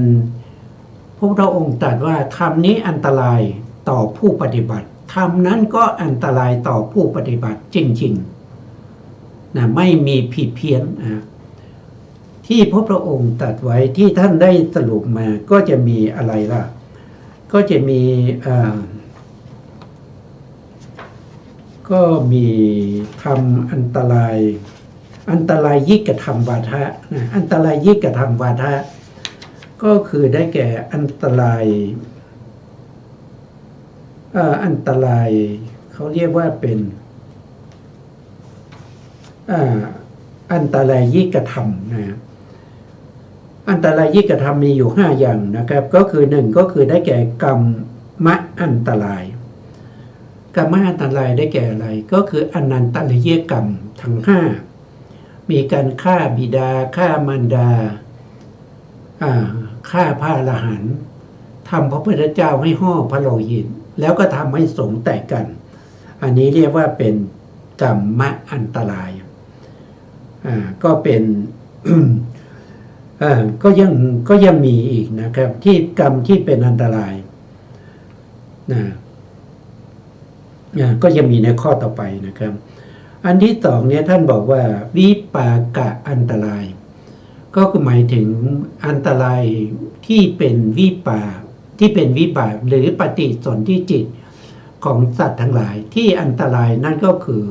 พระพุทธองค์ตรัสว่าธรรมนี้อันตรายต่อผู้ปฏิบัติธรรมนั้นก็อันตรายต่อผู้ปฏิบัติจริงๆนะไม่มีผิดเพี้ยนที่พระพุทธองค์ตรัสไว้ที่ท่านได้สรุปมาก็จะมีอะไรล่ะก็จะมีก็มีธรรมอันตรายยิกธรรมวาทะนะอันตรายยิกธรรมวาทะก็คือได้แก่อันตรายเขาเรียกว่าเป็นอันตรายยิกธรรมนะอันตรายยิกธรรมมีอยู่5อย่างนะครับก็คือ1ก็คือได้แก่กรรมะอันตรายกรรมะอันตรายได้แก่อะไรก็คืออนันตริยกรรมทั้ง5มีการฆ่าบิดาฆ่ามารดาฆ่าพระอรหันต์ทำพระพุทธเจ้าให้ห่อพระโลหิตแล้วก็ทำให้สงฆ์แตกกันอันนี้เรียกว่าเป็นกรรมะอันตรายก็เป็นก็ยังมีอีกนะครับที่กรรมที่เป็นอันตรายก็ยังมีในข้อต่อไปนะครับอันที่สองเนี่ยท่านบอกว่าวิปากะอันตรายก็คือหมายถึงอันตรายที่เป็นวิปากหรือปฏิสนธิจิตของสัตว์ทั้งหลายที่อันตรายนั่นก็คือ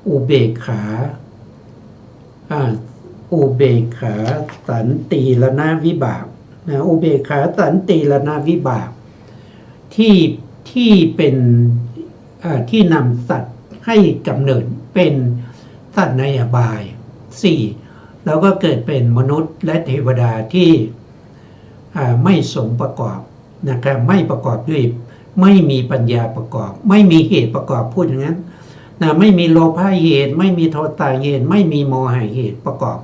อุเบกขาสันติรณวิบากอุเบกขาสันติรณวิบากที่เป็นที่นำสัตว์ให้กำเนิดเป็นสัตว์ในอบาย4แล้วก็เกิดเป็นมนุษย์และเทวดาที่ไม่สมประกอบนะครับไม่ประกอบด้วยไม่มีปัญญาประกอบไม่มีเหตุประกอบพูดอย่างนั้นไม่มีโลภะเหตุไม่มีโทสะเหตุไม่มีโมหะเหตุประกอบ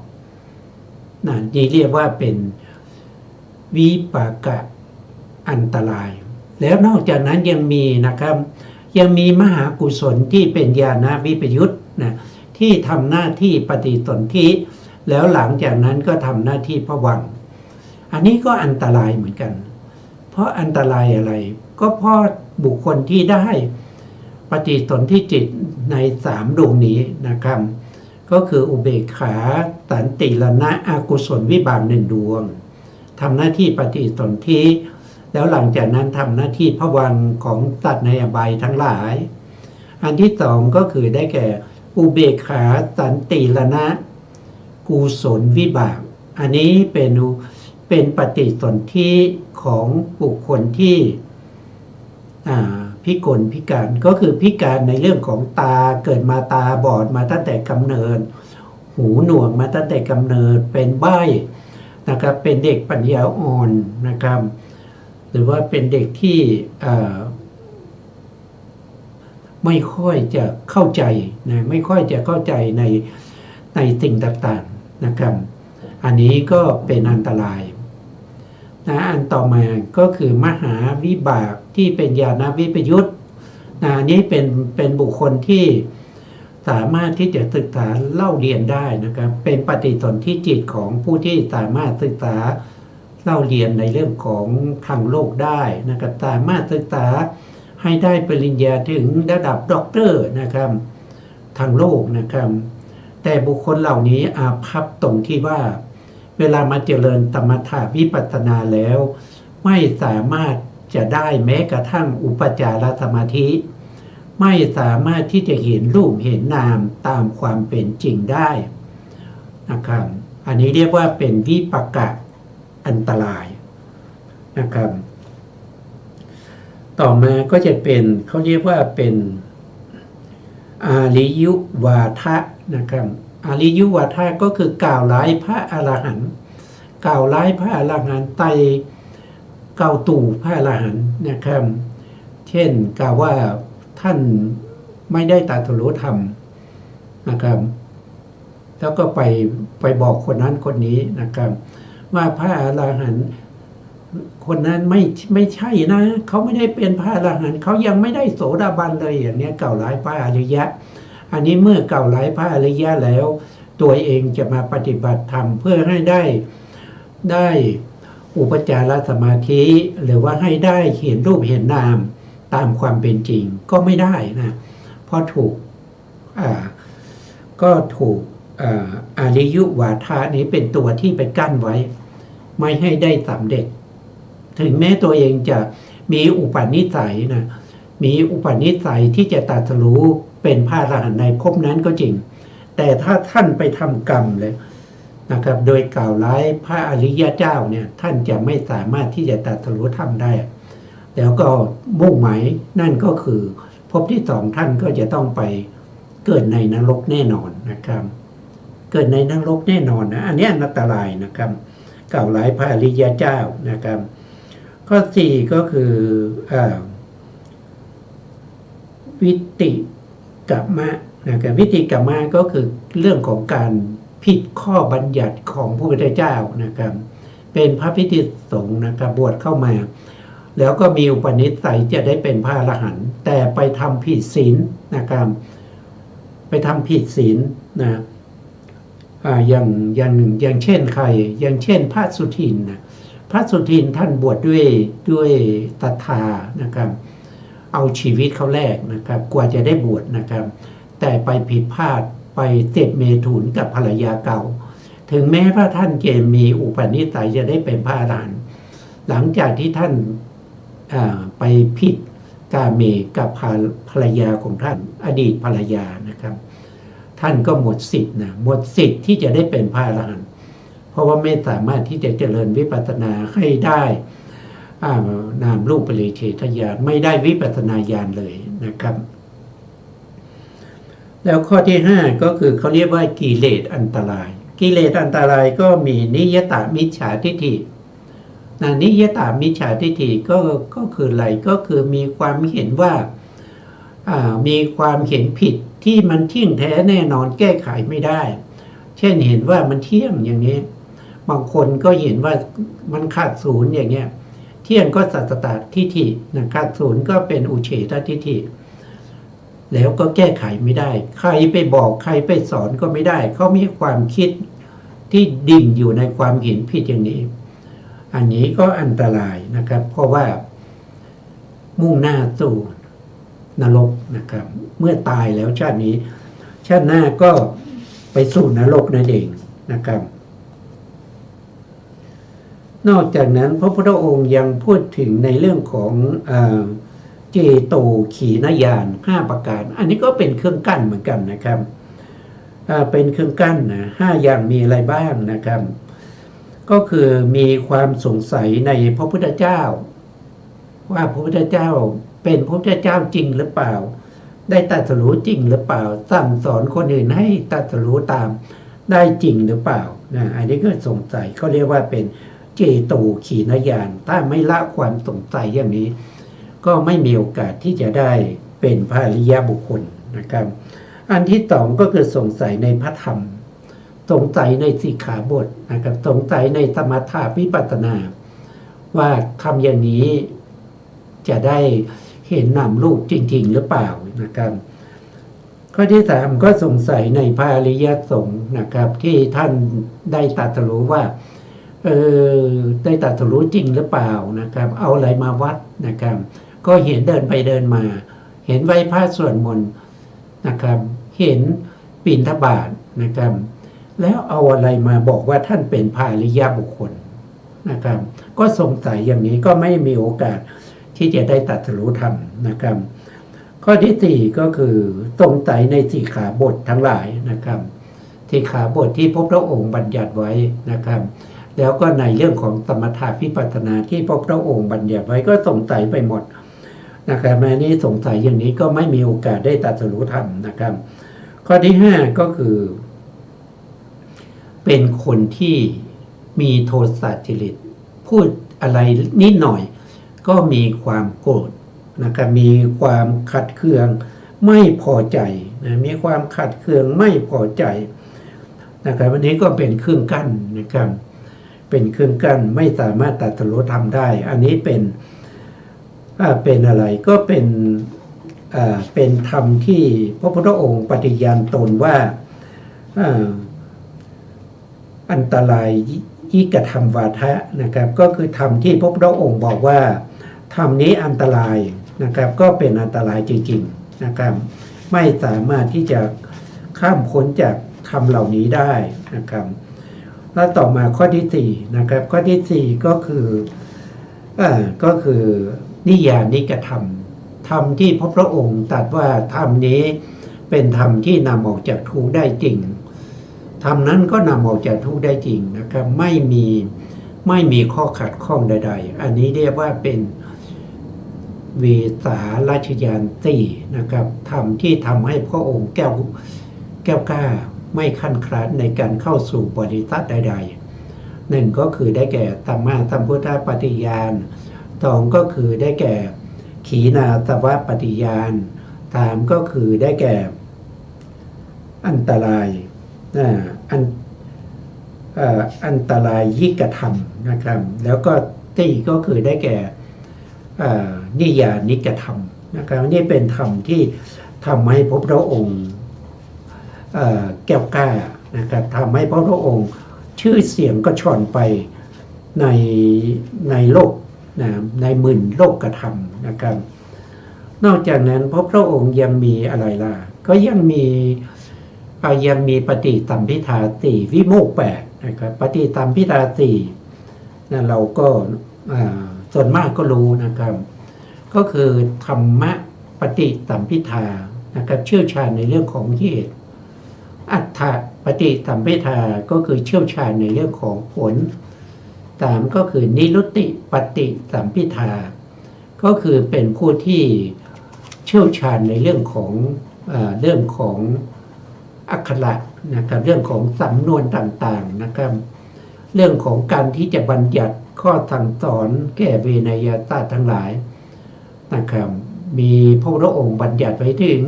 นี่เรียกว่าเป็นวิปากะอันตรายแล้วนอกจากนั้นยังมีนะครับยังมีมหากุศลที่เป็นญาณวิปยุตนะที่ทำหน้าที่ปฏิสนธิ แล้วหลังจากนั้นก็ทำหน้าที่ภวังค์อันนี้ก็อันตรายเหมือนกันเพราะอันตรายอะไรก็เพราะบุคคลที่ได้ปฏิสนธิจิตใน3ดวงนี้นะครับก็คืออุเบกขาสันติรณะอกุศลวิบาก1ดวงทำหน้าที่ปฏิสนธิแล้วหลังจากนั้นทำหน้าที่ภวังค์ของสัตว์ในอบายทั้งหลายอันที่2ก็คือได้แก่อุเบกขาสันติรณะกุศลวิบากอันนี้เป็นปฏิสนธิของบุคคลที่พิกลพิการก็คือพิการในเรื่องของตาเกิดมาตาบอดมาตั้งแต่กำเนิดหูหนวกมาตั้งแต่กำเนิดเป็นใบ้นะครับเป็นเด็กปัญญาอ่อนนะครับหรือว่าเป็นเด็กที่ไม่ค่อยจะเข้าใจนะไม่ค่อยจะเข้าใจในสิ่งต่างๆนะครับอันนี้ก็เป็นอันตรายนะอันต่อมาก็คือมหาวิบากที่เป็นญาณวิปยุตนะนี้เป็นบุคคลที่สามารถที่จะศึกษาเล่าเรียนได้นะครับเป็นปฏิสนธิจิตของผู้ที่สามารถศึกษาเล่าเรียนในเรื่องของทางโลกได้นะครับสามารถศึกษาให้ได้ปริญญาถึงระดับด็อกเตอร์นะครับทางโลกนะครับแต่บุคคลเหล่านี้อาภัพตรงที่ว่าเวลามาเจริญสมถะวิปัสสนาแล้วไม่สามารถจะได้แม้กระทั่งอุปจารสมาธิไม่สามารถที่จะเห็นรูปเห็นนามตามความเป็นจริงได้นะครับอันนี้เรียกว่าเป็นวิปากะอันตรายนะครับต่อมาก็จะเป็นเขาเรียกว่าเป็นอาริยุวาทะนะครับอาริยุวาทะก็คือกล่าวร้ายพระอรหันต์กล่าวร้ายพระอรหันต์ไต่เก่าตู่พระอรหันต์นะครับเช่นกล่าวว่าท่านไม่ได้ตรัสรู้ธรรมนะครับแล้วก็ไปบอกคนนั้นคนนี้นะครับว่าพระอรหันต์คนนั้นไม่ใช่นะเขาไม่ได้เป็นพระอรหันต์เขายังไม่ได้โสดาบันเลยอย่างนี้กล่าวร้ายพระอริยะอันนี้เมื่อกล่าวร้ายพระอริยะแล้วตัวเองจะมาปฏิบัติธรรมเพื่อให้ได้อุปจารสมาธิหรือว่าให้ได้เห็นรูปเห็นนามตามความเป็นจริงก็ไม่ได้นะเพราะถูกอาริยุวาทะนี้เป็นตัวที่ไปกั้นไว้ไม่ให้ได้สำเร็จถึงแม้ตัวเองจะมีอุปนิสัยนะมีอุปนิสัยที่จะตรัสรู้เป็นพระอรหันต์ในภพนั้นก็จริงแต่ถ้าท่านไปทำกรรมเลยนะครับโดยกล่าวร้ายพระอริยเจ้าเนี่ยท่านจะไม่สามารถที่จะตรัสรู้ธรรมได้แล้วก็มุ่งหมายนั่นก็คือภพที่2ท่านก็จะต้องไปเกิดในนรกแน่นอนนะครับเกิดในนรกแน่นอนนะอันนี้อันตรายนะครับกล่าวร้ายพระอริยเจ้านะครับข้อ4ก็คือวิติกัมมะนะครับวิติกัมมะก็คือเรื่องของการผิดข้อบัญญัติของพระพุทธเจ้านะครับเป็นพระภิกษุสงฆ์นะครับบวชเข้ามาแล้วก็มีอุปนิสัยจะได้เป็นพระอรหันต์แต่ไปทำผิดศีลนะครับไปทำผิดศีลนะอย่างเช่นใครอย่างเช่นพระสุทินนะพระสุทินท่านบวชด้วยศรัทธานะครับเอาชีวิตเขาแลกนะครับกว่าจะได้บวชนะครับแต่ไปผิดพลาดไปเสพเมถุนกับภรรยาเก่าถึงแม้พระท่านเกณฑ์มีอุปนิสัยจะได้เป็นพระอรหันต์หลังจากที่ท่านไปผิดกาเมกับภรรยาของท่านอดีตภรรยานะครับท่านก็หมดสิทธิ์นะหมดสิทธิ์ที่จะได้เป็นพระอรหันต์เพราะว่าไม่สามารถที่จะเจริญวิปัสสนาให้ได้นามรูปปริเฉทญาณไม่ได้วิปัสสนาญาณเลยนะครับแล้วข้อที่5ก็คือเขาเรียกว่ากิเลสอันตรายกิเลสอันตรายก็มีนิยตมิจฉาทิฏฐินิยตมิจฉาทิฏฐิก็คืออะไรก็คือมีความเห็นว่ามีความเห็นผิดที่มันเที่ยงแท้แน่นอนแก้ไขไม่ได้เช่นเห็นว่ามันเที่ยงอย่างนี้บางคนก็เห็นว่ามันขาดศูนย์อย่างเงี้ยเที่ยงก็สัตตทิฏฐิขาดศูนย์ก็เป็นอุเฉททิฏฐิแล้วก็แก้ไขไม่ได้ใครไปบอกใครไปสอนก็ไม่ได้เขามีความคิด ที่ดิ่งอยู่ในความเห็นผิดอย่างนี้อันนี้ก็อันตรายนะครับเพราะว่ามุ่งหน้าสู่นรกนะครับเมื่อตายแล้วชาตินี้ชาติหน้าก็ไปสู่นรกนั่นเองนะครับนอกจากนั้นพระพุทธองค์ยังพูดถึงในเรื่องของเจโตขีณญาณ5ประการอันนี้ก็เป็นเครื่องกั้นเหมือนกันนะครับเป็นเครื่องกั้นนะ5อย่างมีอะไรบ้างนะครับก็คือมีความสงสัยในพระพุทธเจ้าว่าพระพุทธเจ้าเป็นพระพุทธเจ้าจริงหรือเปล่าได้ตรัสรู้จริงหรือเปล่าสั่งสอนคนอื่นให้ตรัสรู้ตามได้จริงหรือเปล่าอันนี้ก็สงสัยเขาเรียกว่าเป็นเจโตขีณญาณถ้าไม่ละความสงสัยอย่างนี้ก็ไม่มีโอกาสที่จะได้เป็นพระอริยบุคคลนะครับอันที่สองก็คือสงสัยในพระธรรมสงสัยในสิกขาบทนะครับสงสัยในสมถะวิปัสสนาว่าทำอย่างนี้จะได้เห็นนามรูปจริงๆหรือเปล่านะครับข้อที่สามก็สงสัยในพระอริยสงฆ์นะครับที่ท่านได้ตรัสรู้ว่าได้ตรัสรู้จริงหรือเปล่านะครับเอาอะไรมาวัดนะครับก็เห็นเดินไปเดินมาเห็นไหว้พระสวดมนต์นะครับเห็นบิณฑบาตนะครับแล้วเอาอะไรมาบอกว่าท่านเป็นพระอริยบุคคลนะครับก็สงสัยอย่างนี้ก็ไม่มีโอกาสที่จะได้ตรัสรู้ธรรมนะครับข้อที่สี่ก็คือสงสัยในสิกขาบททั้งหลายนะครับสิกขาบทที่พระพุทธองค์บัญญัติไว้นะครับแล้วก็ในเรื่องของสมถะวิปัสสนาที่พระพุทธองค์บัญญัติไว้ก็สงสัยไปหมดนะครับอันนี้สงสัยอย่างนี้ก็ไม่มีโอกาสได้ตรัสรู้ธรรมนะครับข้อที่ห้าก็คือเป็นคนที่มีโทสะจริตพูดอะไรนิดหน่อยก็มีความโกรธนะครับมีความขัดเคืองไม่พอใจนะมีความขัดเคืองไม่พอใจนะครับวันนี้ก็เป็นเครื่องกั้นนะครับเป็นเครื่องกั้นไม่สามารถตรัสรู้ธรรมได้อันนี้เป็นอะไรก็เป็นธรรมที่พระพุทธองค์ปฏิญาณตนว่าอันตรายยิกธรรมวาทะนะครับก็คือธรรมที่พระพุทธองค์บอกว่าธรรมนี้อันตรายนะครับก็เป็นอันตรายจริงๆนะครับไม่สามารถที่จะข้ามพ้นจากธรรมเหล่านี้ได้นะครับแล้วต่อมาข้อที่สี่นะครับข้อที่สี่ก็คือนิยานิกธรรมธรรมที่พระพุทธองค์ตรัสว่าธรรมนี้เป็นธรรมที่นำออกจากทุกข์ได้จริงธรรมนั้นก็นำออกจากทุกข์ได้จริงนะครับไม่มีข้อขัดข้องใดๆอันนี้เรียกว่าเป็นเวสาราชญาณสี่นะครับธรรมที่ทำให้พระองค์แก้วกล้าไม่คันคลาดในการเข้าสู่บริษัทใดๆหนึ่งก็คือได้แก่สัมมาสัมพุทธปฏิญาณสองก็คือได้แก่ขีณาสวะปฏิญาณสามก็คือได้แก่อันตรายอันตรายยิกธรรมนะครับแล้วก็สี่ก็คือได้แก่นิยานิกธรรมนะครับนี่เป็นธรรมที่ทำให้พระพุทธองค์แก้วกล้านะครับทำให้พระพุทธองค์ชื่อเสียงก็ช่อนไปในโลกนะในหมื่นโลกธรรมนะครับนอกจากนั้นพระพุทธองค์ยังมีอะไรล่ะก็ยังมีปฏิสัมภิทาสี่วิโมกข์แปดนะครับปฏิสัมภิทาสี่นะเราก็ส่วนมากก็รู้นะครับก็คือธรรมะปฏิสัมภิทานะครับเชี่ยวชาญในเรื่องของเหตุอัฏฐปฏิสัมภิทาก็คือเชี่ยวชาญในเรื่องของผลสามก็คือนิรุตติปฏิสัมภิทาก็คือเป็นผู้ที่เชี่ยวชาญในเรื่องของอักขระนะครับเรื่องของสำนวนต่างๆนะครับเรื่องของการที่จะบัญญัติข้อสั่งสอนแก่วินัยศาสตร์ทั้งหลายนะครับมีพระพุทธองค์บัญญัติไว้ถึง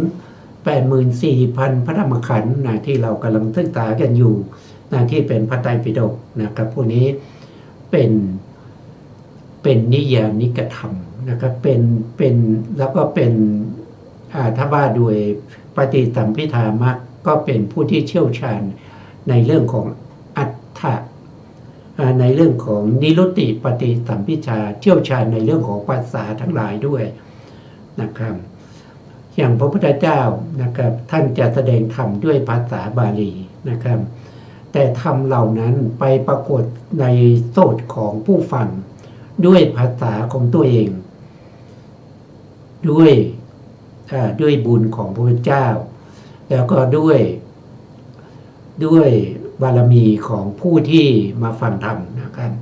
84,000 พระธรรมขันธ์นะที่เรากำลังศึกษากันอยู่นะที่เป็นพระไตรปิฎกนะครับพวกนี้เป็นนิยานิกธรรมนะครับเป็นแล้วก็เป็นถ้าว่าด้วยปฏิสัมภิทามรรคก็เป็นผู้ที่เชี่ยวชาญในเรื่องของอัฏฐ ถะในเรื่องของนิรุตติปฏิสัมภิชาเชี่ยวชาญในเรื่องของภาษาทั้งหลายด้วยนะครับอย่างพระพุทธเจ้านะครับท่านจะแสดงธรรมด้วยภาษาบาลีนะครับแต่ธรรมเหล่านั้นไปปรากฏในโสตของผู้ฟังด้วยภาษาของตัวเองด้วยบุญของพระพุทธเจ้าแล้วก็ด้วยบารมีของผู้ที่มาฟังธรรมนะครับ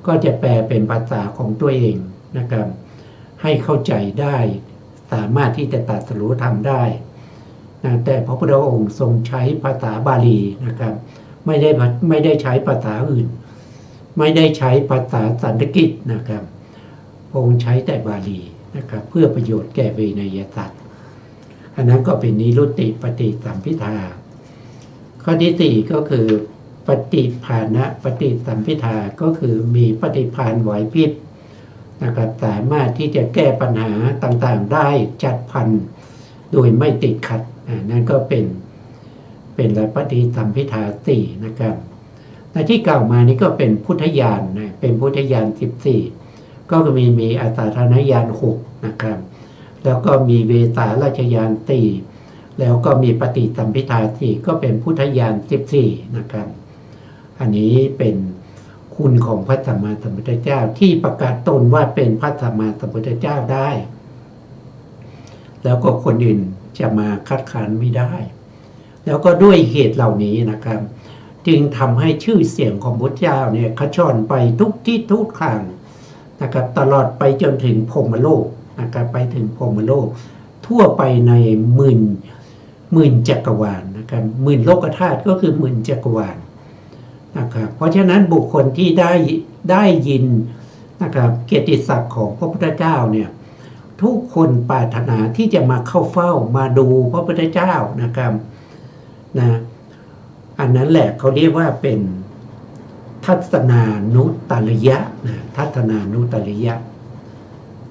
ก็จะแปลเป็นภาษาของตัวเองนะครับให้เข้าใจได้สามารถที่จะตรัสรู้ธรรมได้นะแต่พระพุทธองค์ทรงใช้ภาษาบาลีนะครับไม่ได้ใช้ภาษาอื่นไม่ได้ใช้ภาษาสันสกฤตนะครับพระองค์ใช้แต่บาลีนะครับเพื่อประโยชน์แก่เวนยสัตว์อันนั้นก็เป็นนิรุตติปฏิสัมภิทาข้อที่สี่ก็คือปฏิภาณปฏิสัมภิทาก็คือมีปฏิภาณไหวพริบนะครับสามารถที่จะแก้ปัญหาต่างๆได้จัดพันโดยไม่ติดขัดนั่นก็เป็นปฏิสัมภิทาสี่นะครับและที่กล่าวมานี้ก็เป็นพุทธญาณนะเป็นพุทธญาณ14ก็มีอัฏฐานญาณ6นะครับแล้วก็มีเวสาราชญาณ4แล้วก็มีปฏิสัมภิทา4ก็เป็นพุทธญาณ14นะครับอันนี้เป็นคุณของพระสัมมาสัมพุทธเจ้าที่ประกาศตนว่าเป็นพระสัมมาสัมพุทธเจ้าได้แล้วก็คนอื่นจะมาคัดค้านไม่ได้แล้วก็ด้วยเหตุเหล่านี้นะครับจึงทำให้ชื่อเสียงของพระเจ้าเนี่ยขจรไปทุกที่ทุกทางนะครับตลอดไปจนถึงพรหมโลกนะครับไปถึงพรหมโลกทั่วไปในหมื่นจักรวาลนะครับหมื่นโลกธาตุก็คือหมื่นจักรวาลนะครับเพราะฉะนั้นบุคคลที่ได้ยินนะครับเกียรติศักดิ์ของพระพุทธเจ้าเนี่ยทุกคนปรารถนาที่จะมาเข้าเฝ้ามาดูพระพุทธเจ้านะครับนะอันนั้นแหละเขาเรียกว่าเป็นทัศนานุตตริยะนะทัศนานุตตริยะ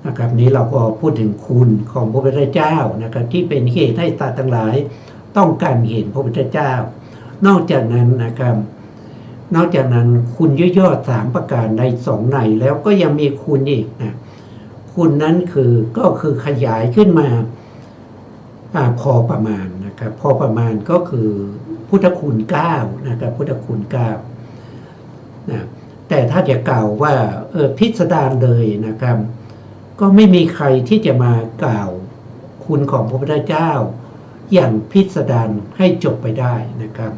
นะครับนี้เราก็พูดถึงคุณของพระพุทธเจ้านะครับที่เป็นเหตุให้สัตว์ทั้งหลายต้องการเห็นพระพุทธเจ้านอกจากนั้นนะครับนอกจากนั้นคุณย่อๆ3ประการใน2ในแล้วก็ยังมีคุณอีกนะคุณนั้นก็คือขยายขึ้นมาพอประมาณนะครับพอประมาณก็คือพุทธคุณ9นะครับพุทธคุณ9นะแต่ถ้าจะกล่าวว่าพิสดารเลยนะครับก็ไม่มีใครที่จะมากล่าวคุณของพระพุทธเจ้าอย่างพิสดารให้จบไปได้นะครับ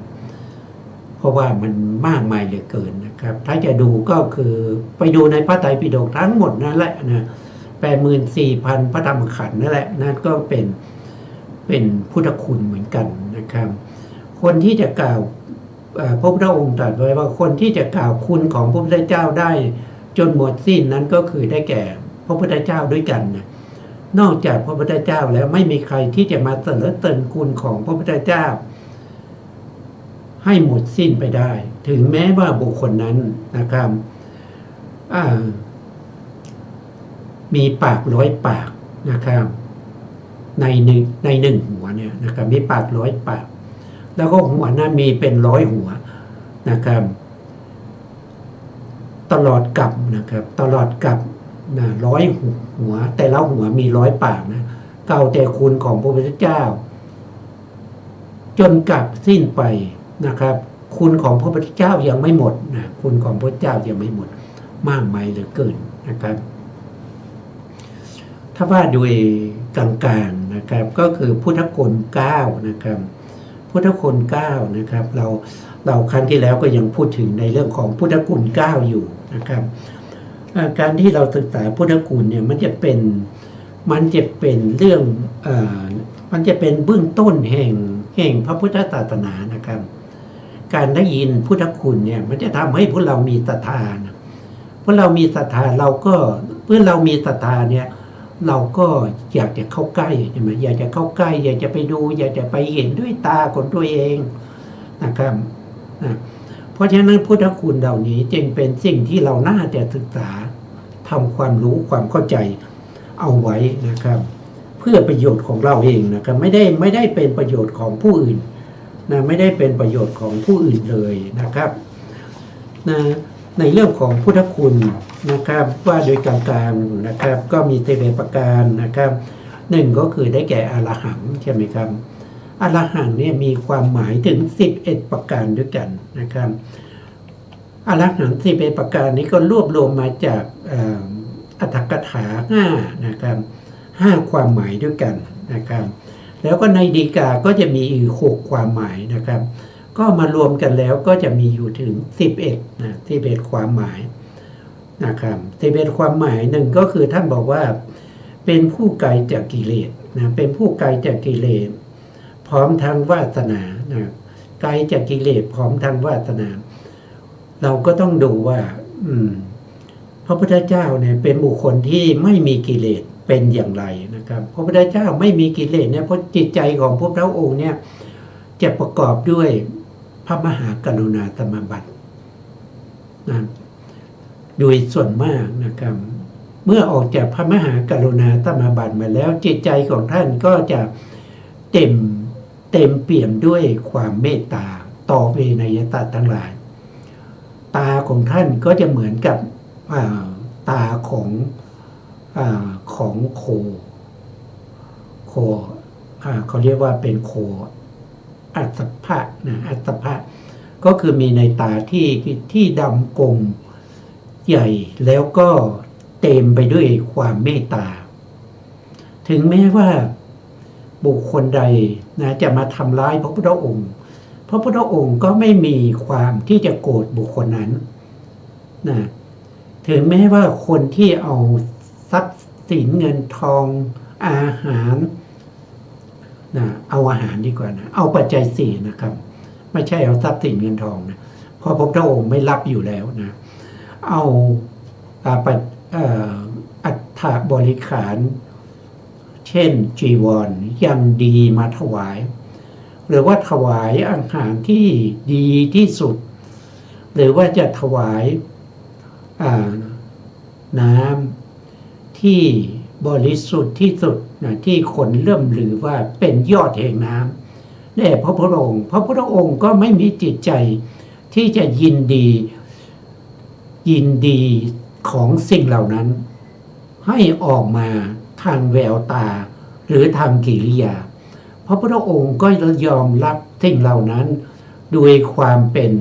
เพราะว่ามันมากมายเหลือเกินนะครับถ้าจะดูก็คือไปดูในพระไตรปิฎกทั้งหมดนั่นแหละนะ84,000 พระธรรมขันธ์นั่นแหละนั่นก็เป็นพุทธคุณเหมือนกันนะครับคนที่จะกล่าวพระพุทธองค์ตรัสไว้ว่าคนที่จะกล่าวคุณของพระพุทธเจ้าได้จนหมดสิ้นนั้นก็คือได้แก่พระพุทธเจ้าด้วยกันนะนอกจากพระพุทธเจ้าแล้วไม่มีใครที่จะมาสรรเสริญคุณของพระพุทธเจ้าให้หมดสิ้นไปได้ถึงแม้ว่าบุคคลนั้นนะครับมีปาก100 ปากนะครับในหนึ่งหัวเนี่ยนะครับมีปาก100 ปากแล้วก็หัวนั้นมีเป็น100 หัวนะครับตลอดกับนะครับตลอดกับ100 หัวแต่ละหัวมี100 ปากนะกล่าวแต่คุณของพระพุทธเจ้าจนกลับสิ้นไปนะครับคุณของพระพุทธเจ้ายังไม่หมดนะคุณของพระเจ้ายังไม่หมดมากมายเหลือเกินนะครับถ้าว่าโดยกลางๆนะครับก็คือพุทธคุณ9นะครับพุทธคุณ9นะครับเราครั้งที่แล้วก็ยังพูดถึงในเรื่องของพุทธคุณ9อยู่นะครับการที่เราศึกษาพุทธคุณเนี่ยมันจะเป็นเรื่องมันจะเป็นเบื้องต้นแห่งพระพุทธศาสนานะครับการได้ยินพุทธคุณเนี่ยมันจะทำให้พวกเรามีศรัทธานะพวกเรามีศรัทธาเราก็เมื่อเรามีศรัทธาเนี่ยเราก็อยากจะเข้าใกล้ใช่ไหมอยากจะเข้าใกล้อยากจะไปดูอยากจะไปเห็นด้วยตาของตัวเองนะครับเพราะฉะนั้นพุทธคุณเหล่านี้จึงเป็นสิ่งที่เราน่าจะศึกษาทำความรู้ความเข้าใจเอาไว้นะครับเพื่อประโยชน์ของเราเองนะครับไม่ได้เป็นประโยชน์ของผู้อื่นนะไม่ได้เป็นประโยชน์ของผู้อื่นเลยนะครับ นะในเรื่องของพุทธคุณนะครับว่าโดยกลางๆนะครับก็มี11ประการนะครับหนึ่งก็คือได้แก่อรหังใช่ไหมครับอรหังเนี่ยมีความหมายถึง11ประการด้วยกันนะครับอรหัง11ประการนี้ก็รวบรวมมาจากอรรถกถา5นะครับ5ความหมายด้วยกันนะครับแล้วก็ในฎีกาก็จะมีอีก6ความหมายนะครับก็มารวมกันแล้วก็จะมีอยู่ถึง11นะ11ความหมายนะครับ11ความหมายหนึ่งก็คือท่านบอกว่าเป็นผู้ไกลจากกิเลสนะเป็นผู้ไกลจากกิเลสพร้อมทั้งวาสนานะไกลจากกิเลสพร้อมทั้งวาสนาเราก็ต้องดูว่าพระพุทธเจ้าเนี่ยเป็นบุคคลที่ไม่มีกิเลสเป็นอย่างไรนะครับพระพุทธเจ้าไม่มีกิเลสเนี่ยเพราะจิตใจของพระองค์เนี่ยจะประกอบด้วยพระมหากรุณาสมาบัตินะโดยส่วนมากนะครับเมื่อออกจากพระมหากรุณาสมาบัติมาแล้วจิตใจของท่านก็จะเต็มเปี่ยมด้วยความเมตตาต่อเวนยสัตว์ทั้งหลายตาของท่านก็จะเหมือนกับตาของโคเขาเรียกว่าเป็นโคอัสสภะนะอัสสภะก็คือมีในตาที่ดำกลมใหญ่แล้วก็เต็มไปด้วยความเมตตาถึงแม้ว่าบุคคลใดนะจะมาทำร้ายพระพุทธองค์พระพุทธองค์ก็ไม่มีความที่จะโกรธบุคคลนั้นนะถึงแม้ว่าคนที่เอาทรัพย์สินเงินทองอาหารนะเอาอาหารดีกว่านะเอาปัจจัยสี่นะครับไม่ใช่เอาทรัพย์สินเงินทองนะเพราะพระพุทธองค์ไม่รับอยู่แล้วนะเอาอัฐบริขารเช่นจีวรยังดีมาถวายหรือว่าถวายอาหารที่ดีที่สุดหรือว่าจะถวายน้ำที่บริสุทธิ์ที่สุดนะที่คนเริ่มลือว่าเป็นยอดแห่งน้ำแด่พระพุทธองค์พระพุทธองค์ก็ไม่มีจิตใจที่จะยินดีของสิ่งเหล่านั้นให้ออกมาทางแววตาหรือทางกิริยาพระพุทธองค์ก็ยอมรับสิ่งเหล่านั้นด้วยความเป็น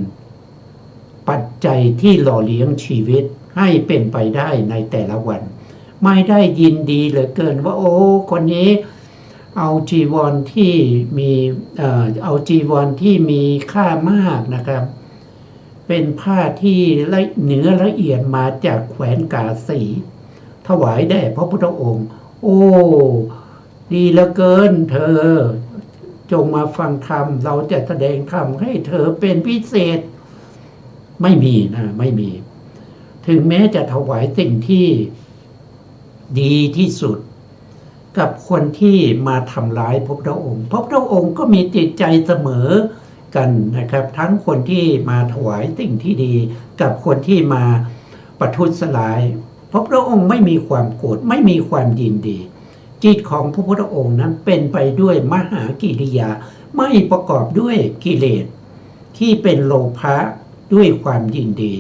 ปัจจัยที่หล่อเลี้ยงชีวิตให้เป็นไปได้ในแต่ละวันไม่ได้ยินดีเหลือเกินว่าโอ้คนนี้เอาจีวรที่มีเอาจีวรที่มีค่ามากนะครับเป็นผ้าที่เนื้อละเอียดมาจากแคว้นกาสีถวายแด่พระพุทธองค์โอ้ดีเหลือเกินเธอจงมาฟังธรรมเราจะแสดงธรรมให้เธอเป็นพิเศษไม่มีนะไม่มีถึงแม้จะถวายสิ่งที่ดีที่สุดกับคนที่มาทำร้ายพระพุทธองค์พระพุทธองค์ก็มีจิตใจเสมอกันนะครับทั้งคนที่มาถวายสิ่งที่ดีกับคนที่มาประทุษร้ายพระพุทธองค์ไม่มีความโกรธไม่มีความยินดีจิตของพระพุทธองค์นั้นเป็นไปด้วยมหากิริยาไม่ประกอบด้วยกิเลสที่เป็นโลภะด้วยความยินดี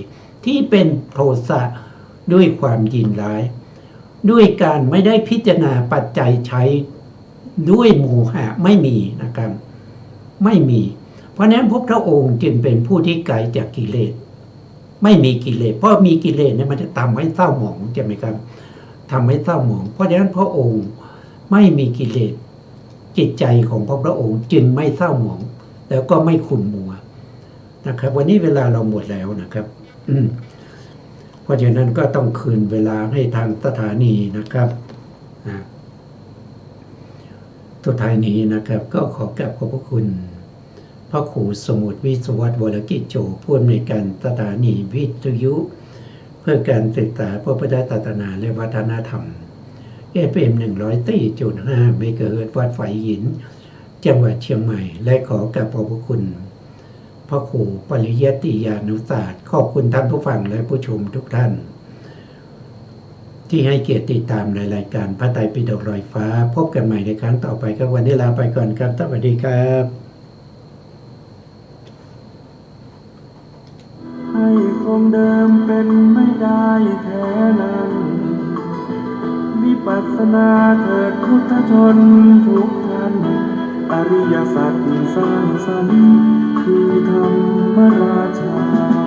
ที่เป็นโทสะด้วยความยินร้ายด้วยการไม่ได้พิจารณาปัจจัยใช้ด้วยโมหะไม่มีนะครับไม่มีเพราะนั้นพระพุทธองค์จึงเป็นผู้ที่ไกลจากกิเลสไม่มีกิเลสเพราะมีกิเลสเนี่ยมันจะทำให้เศร้าหมองใช่ไหมครับทำให้เศร้าหมองเพราะฉะนั้นพระองค์ไม่มีกิเลสจิตใจของพระพุทธองค์จึงไม่เศร้าหมองแล้วก็ไม่ขุ่นมัวนะครับวันนี้เวลาเราหมดแล้วนะครับเพราะฉะนั้นก็ต้องคืนเวลาให้ทางสถานีนะครับสุดท้ายนี้นะครับก็ขอกราบขอบพระคุณพระครูสมุทรวิศวัตรวรกิจโจผู้อำนวยการสถานีวิทยุเพื่อการศึกษาพระพุทธศาสนาและวัฒนธรรม FM 100.5 เมกะเฮิรตซ์วัดไฝหินจังหวัดเชียงใหม่และขอกราบขอบพระคุณพระครูปริยัติยานุศาสตร์ขอบคุณท่านผู้ฟังและผู้ชมทุกท่านที่ให้เกียรติติดตามในรายการพระไตรปิฎกลอยฟ้าพบกันใหม่ในครั้งต่อไปครับวันนี้ลาไปก่อนครับสวัสดีครับ งเดิมเป็นไม่ได้แท้นั้นวิปัสสนาเถิดพุทธชนทุกท่านอริยสัจสร้างสรรค์คือธรรมราชา